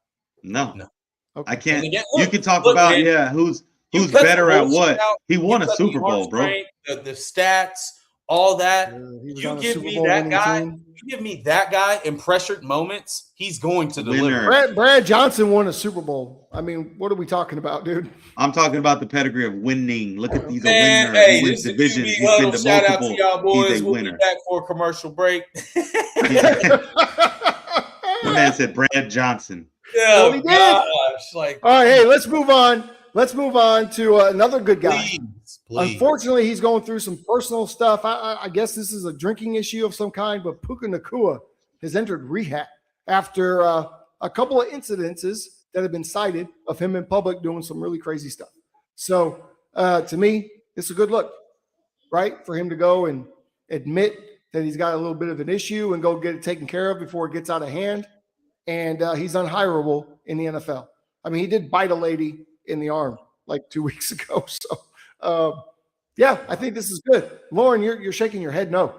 No, okay. I can't. And again, You look, can talk look, about man, who's you cut better the at bullshit what. out, He won you a cut the Super Bowl, arm bro. strength, the stats, all that. He was You on a give Super me Bowl that winning guy. team. You give me that guy in pressured moments. He's going to Winner. deliver. Brad Johnson won a Super Bowl. I mean, what are we talking about, dude? I'm talking about the pedigree of winning. Look at he's a Man, winner. hey, He wins this is divisions. QB He's been Huddle. to Shout out multiple. to y'all boys. He's a We'll be winner. back for a commercial break. The man said Brad Johnson. Well, he did. Gosh, like, All right, hey, let's move on. Let's move on to another good guy. please. Unfortunately, he's going through some personal stuff. I guess this is a drinking issue of some kind, but Puka Nacua has entered rehab after a couple of incidences that have been cited of him in public doing some really crazy stuff. So to me, it's a good look, right? For him to go and admit that he's got a little bit of an issue and go get it taken care of before it gets out of hand. And he's unhireable in the NFL. I mean, he did bite a lady in the arm like 2 weeks ago. So, yeah, I think this is good. Lauren, you're shaking your head no.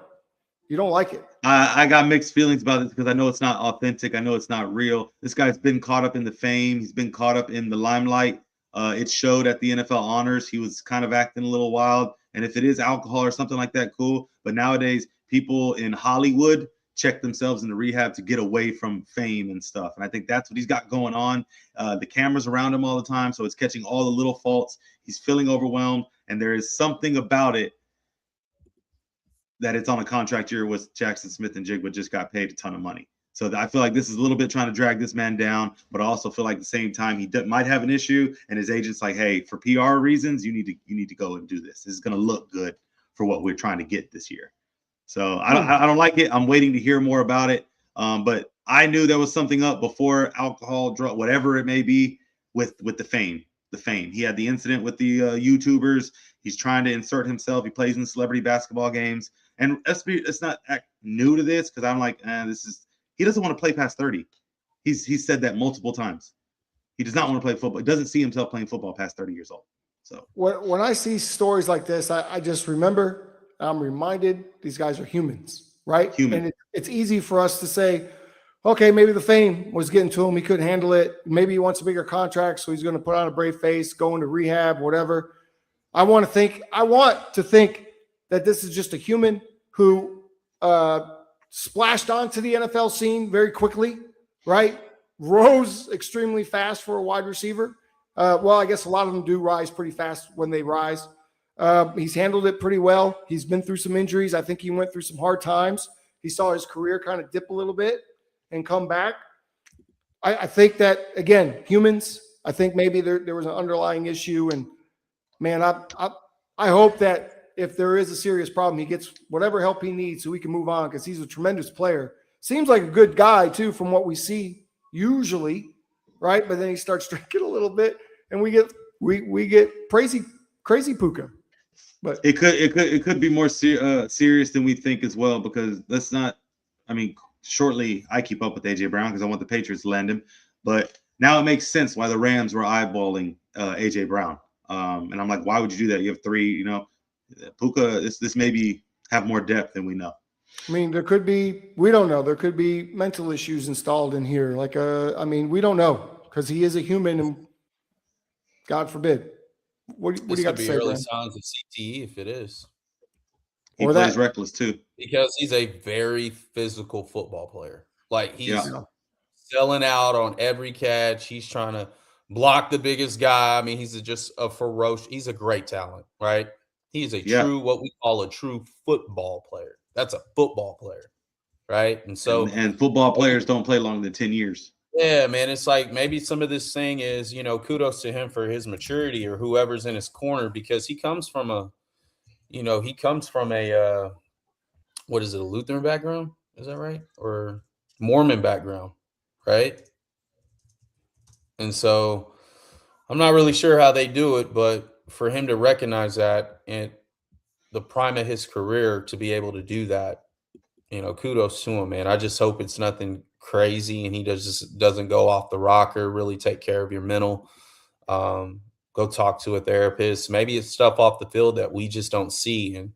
You don't like it. I got mixed feelings about this because I know it's not authentic. I know it's not real. This guy's been caught up in the fame. He's been caught up in the limelight. It showed at the NFL honors. He was kind of acting a little wild. And if it is alcohol or something like that, cool. But nowadays, people in Hollywood check themselves into rehab to get away from fame and stuff. And I think that's what he's got going on. The camera's around him all the time, so it's catching all the little faults. He's feeling overwhelmed, and there is something about it that it's on a contract year with Jackson Smith and Jigba just got paid a ton of money. So I feel like this is a little bit trying to drag this man down, but I also feel like at the same time he might have an issue, and his agent's like, "Hey, for PR reasons, you need to go and do this. This is going to look good for what we're trying to get this year." So I don't like it. I'm waiting to hear more about it. But I knew there was something up before alcohol, drug, whatever it may be, with the fame. The fame. He had the incident with the YouTubers. He's trying to insert himself. He plays in celebrity basketball games, and it's not new to this because I'm like, he doesn't want to play past 30. He's said that multiple times. He does not want to play football. He doesn't see himself playing football past 30 years old. So when I see stories like this, I just remember. I'm reminded these guys are humans, right? Human. And it's easy for us to say, okay, maybe the fame was getting to him. He couldn't handle it. Maybe he wants a bigger contract, so he's going to put on a brave face, go into rehab, whatever. I want to think that this is just a human who splashed onto the NFL scene very quickly, right? Rose extremely fast for a wide receiver. Well, I guess a lot of them do rise pretty fast when they rise. He's handled it pretty well. He's been through some injuries. I think he went through some hard times. He saw his career kind of dip a little bit and come back. I think that, again, humans, I think maybe there was an underlying issue. And, man, I hope that if there is a serious problem, he gets whatever help he needs so we can move on, because he's a tremendous player. Seems like a good guy, too, from what we see usually, right? But then he starts drinking a little bit, and we get crazy Puka. But it could be more serious than we think as well, because shortly I keep up with AJ Brown because I want the Patriots to land him, but now it makes sense why the Rams were eyeballing AJ Brown. And I'm like, why would you do that? You have three, Puka. This maybe have more depth than we know. I mean, we don't know. There could be mental issues installed in here. We don't know, because he is a human, and God forbid. What do you got to say, early Brian? signs of CTE if it is. He plays reckless too. Because he's a very physical football player. Like, he's selling out on every catch. He's trying to block the biggest guy. I mean, he's just a ferocious. He's a great talent, right? He's a true, what we call a true football player. That's a football player, right? And so, and football players don't play longer than 10 years. Yeah, man. It's like maybe some of this thing is, kudos to him for his maturity, or whoever's in his corner, because he comes from a what is it, a Lutheran background? Is that right? Or Mormon background, right? And so I'm not really sure how they do it, but for him to recognize that in the prime of his career, to be able to do that, kudos to him, man. I just hope it's nothing crazy and he doesn't go off the rocker. Really take care of your mental. Go talk to a therapist. Maybe it's stuff off the field that we just don't see. And,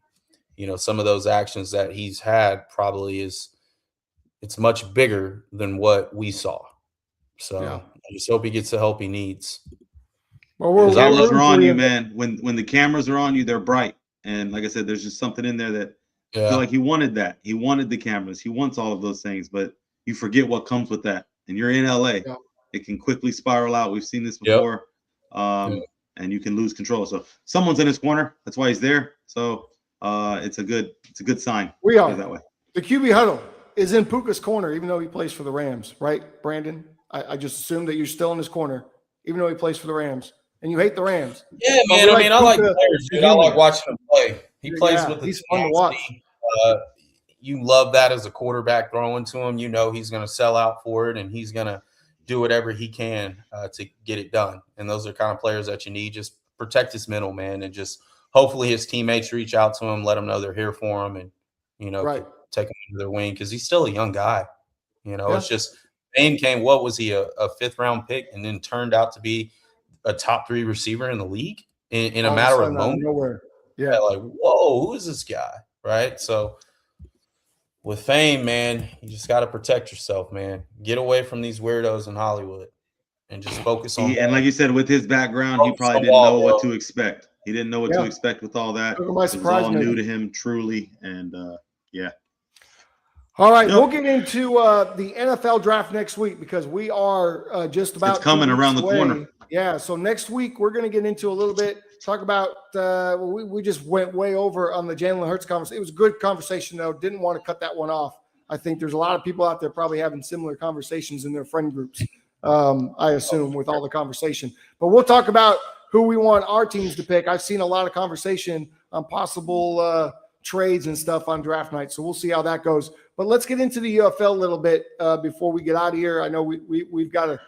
some of those actions that he's had probably it's much bigger than what we saw. So I just hope he gets the help he needs. Well, the cameras are on you, man. When the cameras are on you, they're bright. And like I said, there's just something in there that I feel like he wanted that. He wanted the cameras. He wants all of those things, but you forget what comes with that. And you're in LA. Yeah. It can quickly spiral out. We've seen this before. And you can lose control. So someone's in his corner. That's why he's there. So it's a good sign. We are that way. The QB Huddle is in Puka's corner, even though he plays for the Rams, right, Brandon? I just assume that you're still in his corner, even though he plays for the Rams. And you hate the Rams. Yeah, man. I like players, dude. I like watching him play. He plays with the he's fun to watch. You love that as a quarterback throwing to him. He's going to sell out for it, and he's going to do whatever he can to get it done. And those are kind of players that you need. Just protect his mental, man, and just hopefully his teammates reach out to him, let him know they're here for him, and take him under their wing, because he's still a young guy. It's just Payne came. What was he, a 5th-round pick, and then turned out to be a top 3 receiver in the league in a matter of moments. Nowhere. Yeah, like, whoa, who is this guy? Right. So with Fame, man, you just got to protect yourself, man. Get away from these weirdos in Hollywood and just focus on. And like you said, with his background, he probably didn't know what to expect. He didn't know what to expect with all that. It was all new to him, truly. And All right, we'll get into the NFL draft next week, because we are just about. It's coming around the corner. Yeah, so next week we're going to get into a little bit, talk about we just went way over on the Jalen Hurts conversation. It was a good conversation, though. Didn't want to cut that one off. I think there's a lot of people out there probably having similar conversations in their friend groups, I assume, with all the conversation. But we'll talk about who we want our teams to pick. I've seen a lot of conversation on possible trades and stuff on draft night, so we'll see how that goes. But let's get into the UFL a little bit before we get out of here. I know we've got to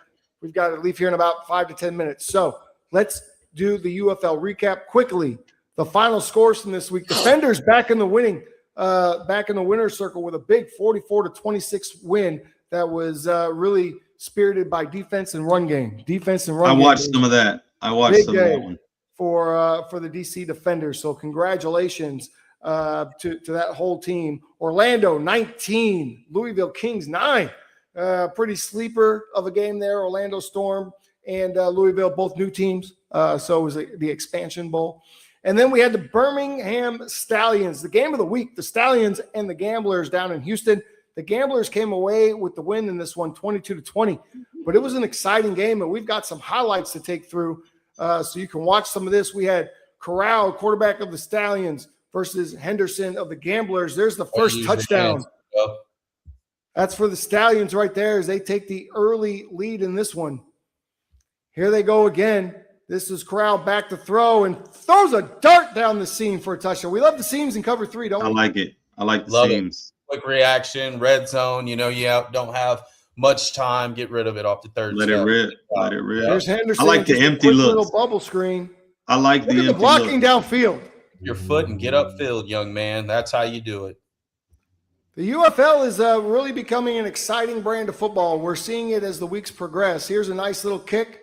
leave here in about 5 to 10 minutes. So let's do the UFL recap quickly. The final scores from this week: Defenders back in the winner's circle with a big 44-26 win that was really spirited by defense and run game. I watched some of that. I watched some of that one for the DC Defenders. So congratulations to that whole team. Orlando 19, Louisville Kings 9. Pretty sleeper of a game there. Orlando Storm and Louisville, both new teams. So it was the Expansion Bowl. And then we had the Birmingham Stallions, the game of the week, the Stallions and the Gamblers down in Houston. The Gamblers came away with the win in this one, 22-20. But it was an exciting game, and we've got some highlights to take through so you can watch some of this. We had Corral, quarterback of the Stallions, versus Henderson of the Gamblers. There's the first touchdown. That's for the Stallions right there as they take the early lead in this one. Here they go again. This is Corral back to throw and throws a dart down the seam for a touchdown. We love the seams in cover 3, don't we? I like it. I like the Love seams. Quick reaction, red zone. You don't have much time. Get rid of it off the third. Let it rip. Let it rip. There's Henderson. I like the empty little looks. bubble screen. I like Look the at empty the blocking looks. downfield. Your foot and get upfield, young man. That's how you do it. The UFL is really becoming an exciting brand of football. We're seeing it as the weeks progress. Here's a nice little kick.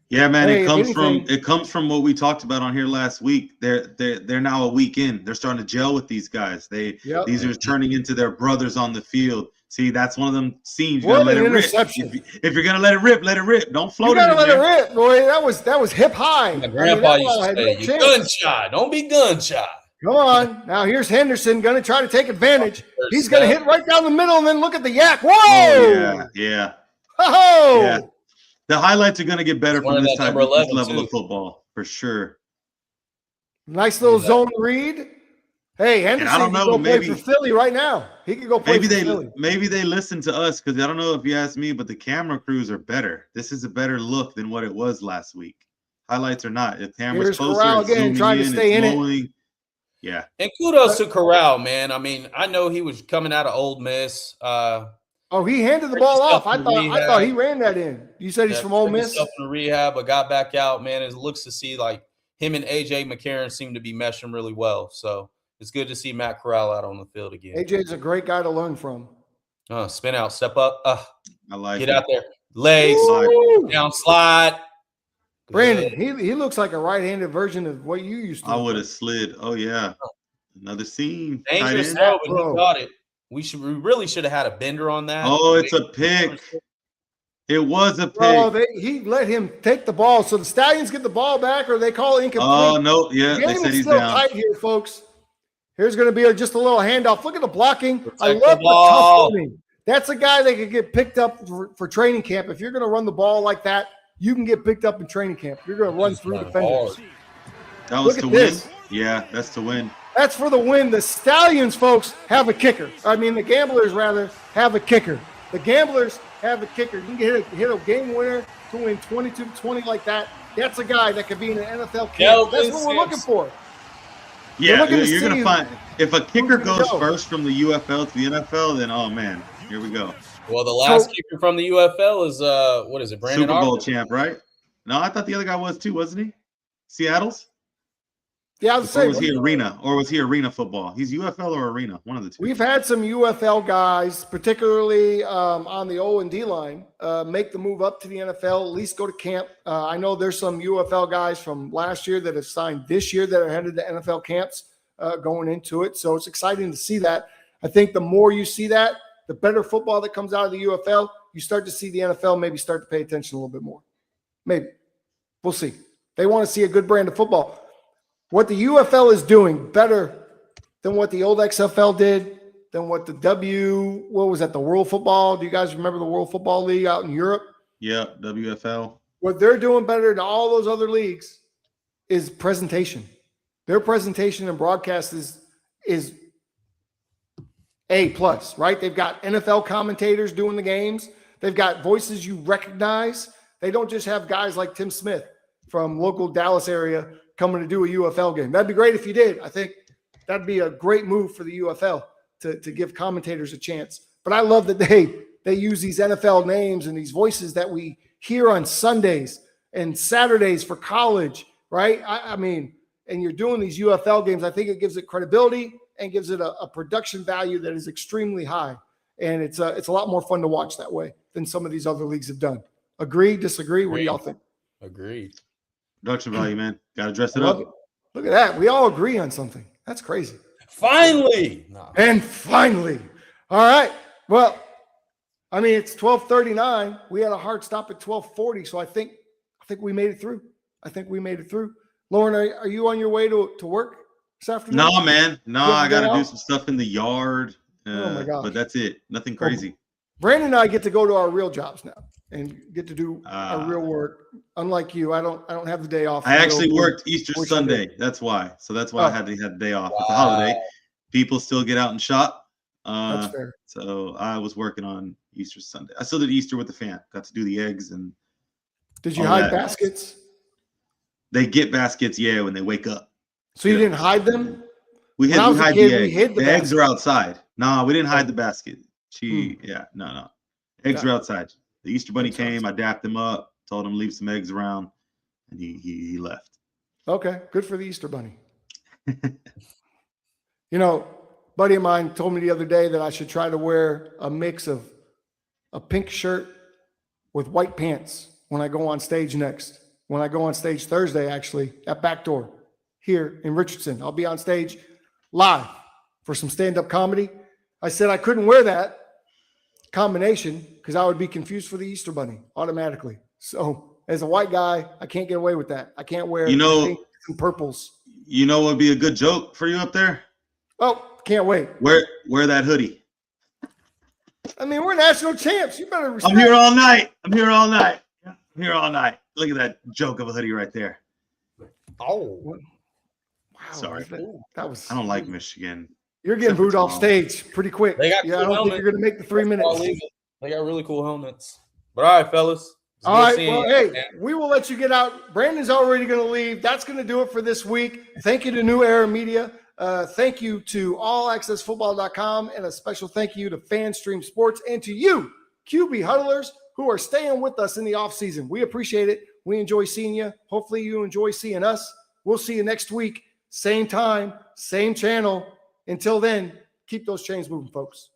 Yeah, man, Hey, it comes from what we talked about on here last week. They're now a week in. They're starting to gel with these guys. These are turning into their brothers on the field. See, that's one of them scenes. You gotta let it rip. If you're gonna let it rip, let it rip. Don't float it. You gotta let it rip, boy. That was hip high. My grandpa used to say, "You're gun shy. Don't be gun shy." Come on. Now here's Henderson going to try to take advantage. He's going to hit right down the middle and then look at the yak. Whoa! Oh, yeah. Oh! Yeah. The highlights are going to get better from this level of football, for sure. Nice little zone read. Hey, Henderson can go play for Philly right now. He could go play for Philly. Maybe they listen to us because I don't know if you ask me, but the camera crews are better. This is a better look than what it was last week. Highlights or not. The camera's closer. Corral again, trying to stay in it. Yeah. And kudos to Corral, man. I mean, I know he was coming out of Ole Miss. He handed the ball off. I thought he ran that in. You said he's from Ole Miss? In rehab, but got back out, man. It looks to see like him and A.J. McCarron seem to be meshing really well. So it's good to see Matt Corral out on the field again. A.J.'s a great guy to learn from. Spin out, step up. I like Get it. out there. Legs, down slide. Brandon, he looks like a right-handed version of what you used to. I would have slid. Oh, yeah. Another seam. Dangerous throw, but he got it. We really should have had a bender on that. Oh, it's a pick. It was a pick. Oh, he let him take the ball. So the Stallions get the ball back, or they call it incomplete. Oh, no. Yeah, the they game said is he's still down. tight here, folks. Here's going to be just a little handoff. Look at the blocking. Protect I love the the ball. tough running. That's a guy that could get picked up for training camp. If you're going to run the ball like that, you can get picked up in training camp. You're going to run through defenders. That was to win. Yeah, that's to win. That's for the win. The Stallions, folks, have a kicker. I mean, the Gamblers, rather, have a kicker. The Gamblers have a kicker. You can hit a game winner to win 22-20 like that. That's a guy that could be in an NFL camp. That's what we're looking for. Yeah, you're going to find – if a kicker goes first from the UFL to the NFL, then, oh, man, here we go. Well, the last kicker from the UFL is what is it? Brandon Super Bowl Arthur? champ, right? No, I thought the other guy was too, wasn't he? Seattle's? Yeah, I was saying. Or was he arena football? He's UFL or arena, one of the two. We've had some UFL guys, particularly on the O&D line, make the move up to the NFL, at least go to camp. I know there's some UFL guys from last year that have signed this year that are headed to NFL camps going into it. So it's exciting to see that. I think the more you see that, the better football that comes out of the UFL, you start to see the NFL maybe start to pay attention a little bit more. Maybe. We'll see. They want to see a good brand of football. What the UFL is doing better than what the old XFL did, than what the the World Football? Do you guys remember the World Football League out in Europe? Yeah, WFL. What they're doing better than all those other leagues is presentation. Their presentation and broadcast is A+, right? They've got NFL commentators doing the games. They've got voices you recognize. They don't just have guys like Tim Smith from local Dallas area coming to do a UFL game. That'd be great if you did. I think that'd be a great move for the UFL to give commentators a chance. But I love that they use these NFL names and these voices that we hear on Sundays and Saturdays for college, right? I mean, and you're doing these UFL games. I think it gives it credibility and gives it a production value that is extremely high. And it's a lot more fun to watch that way than some of these other leagues have done. Agree, disagree? What do y'all think? Agreed. Production value, man. Got to dress it up. Look at that. We all agree on something. That's crazy. Finally. No. And finally. All right. Well, I mean, it's 12:39. We had a hard stop at 12:40, so I think we made it through. Lauren, are you on your way to work this afternoon? No, man. No, You have I a got day to do off? some stuff in the yard. Oh, my gosh. But that's it. Nothing crazy. Brandon and I get to go to our real jobs now and get to do our real work. Unlike you, I don't have the day off. I actually worked Easter which I Sunday. did. That's why. So that's why I had to have the day off. It's a Wow. holiday. People still get out and shop. That's fair. So I was working on Easter Sunday. I still did Easter with the fam. Got to do the eggs and. Did you all hide that. baskets? They get baskets, yeah, when they wake up. So you didn't hide them? We When I was a hide kid, the we eggs. hid the The eggs are basket. outside. No, we didn't hide the basket. No. Eggs Yeah. are outside. The Easter Bunny Eggs are came. I outside. dapped him up, told him to leave some eggs around, and he left. Okay, good for the Easter Bunny. You know, a buddy of mine told me the other day that I should try to wear a mix of a pink shirt with white pants when I go on stage next. When I go on stage Thursday, actually, at Backdoor here in Richardson. I'll be on stage live for some stand-up comedy. I said I couldn't wear that combination because I would be confused for the Easter Bunny automatically. So as a white guy, I can't get away with that. I can't wear pinks and purples. You know what would be a good joke for you up there? Oh, can't wait. Wear that hoodie. I mean, we're national champs. You better respect. I'm here all night. Look at that joke of a hoodie right there. Oh, Wow. Sorry. That was. I don't like Michigan. You're getting booed off tomorrow. stage pretty quick. They got I cool don't think you're going to make the 3 minutes. They got really cool helmets. But all right, fellas. It's All good right. seeing Well, you, hey, man. we will let you get out. Brandon's already going to leave. That's going to do it for this week. Thank you to New Era Media. Thank you to allaccessfootball.com, and a special thank you to FanStream Sports and to you, QB Huddlers, who are staying with us in the offseason. We appreciate it. We enjoy seeing you. Hopefully you enjoy seeing us. We'll see you next week. Same time, same channel. Until then, keep those chains moving, folks.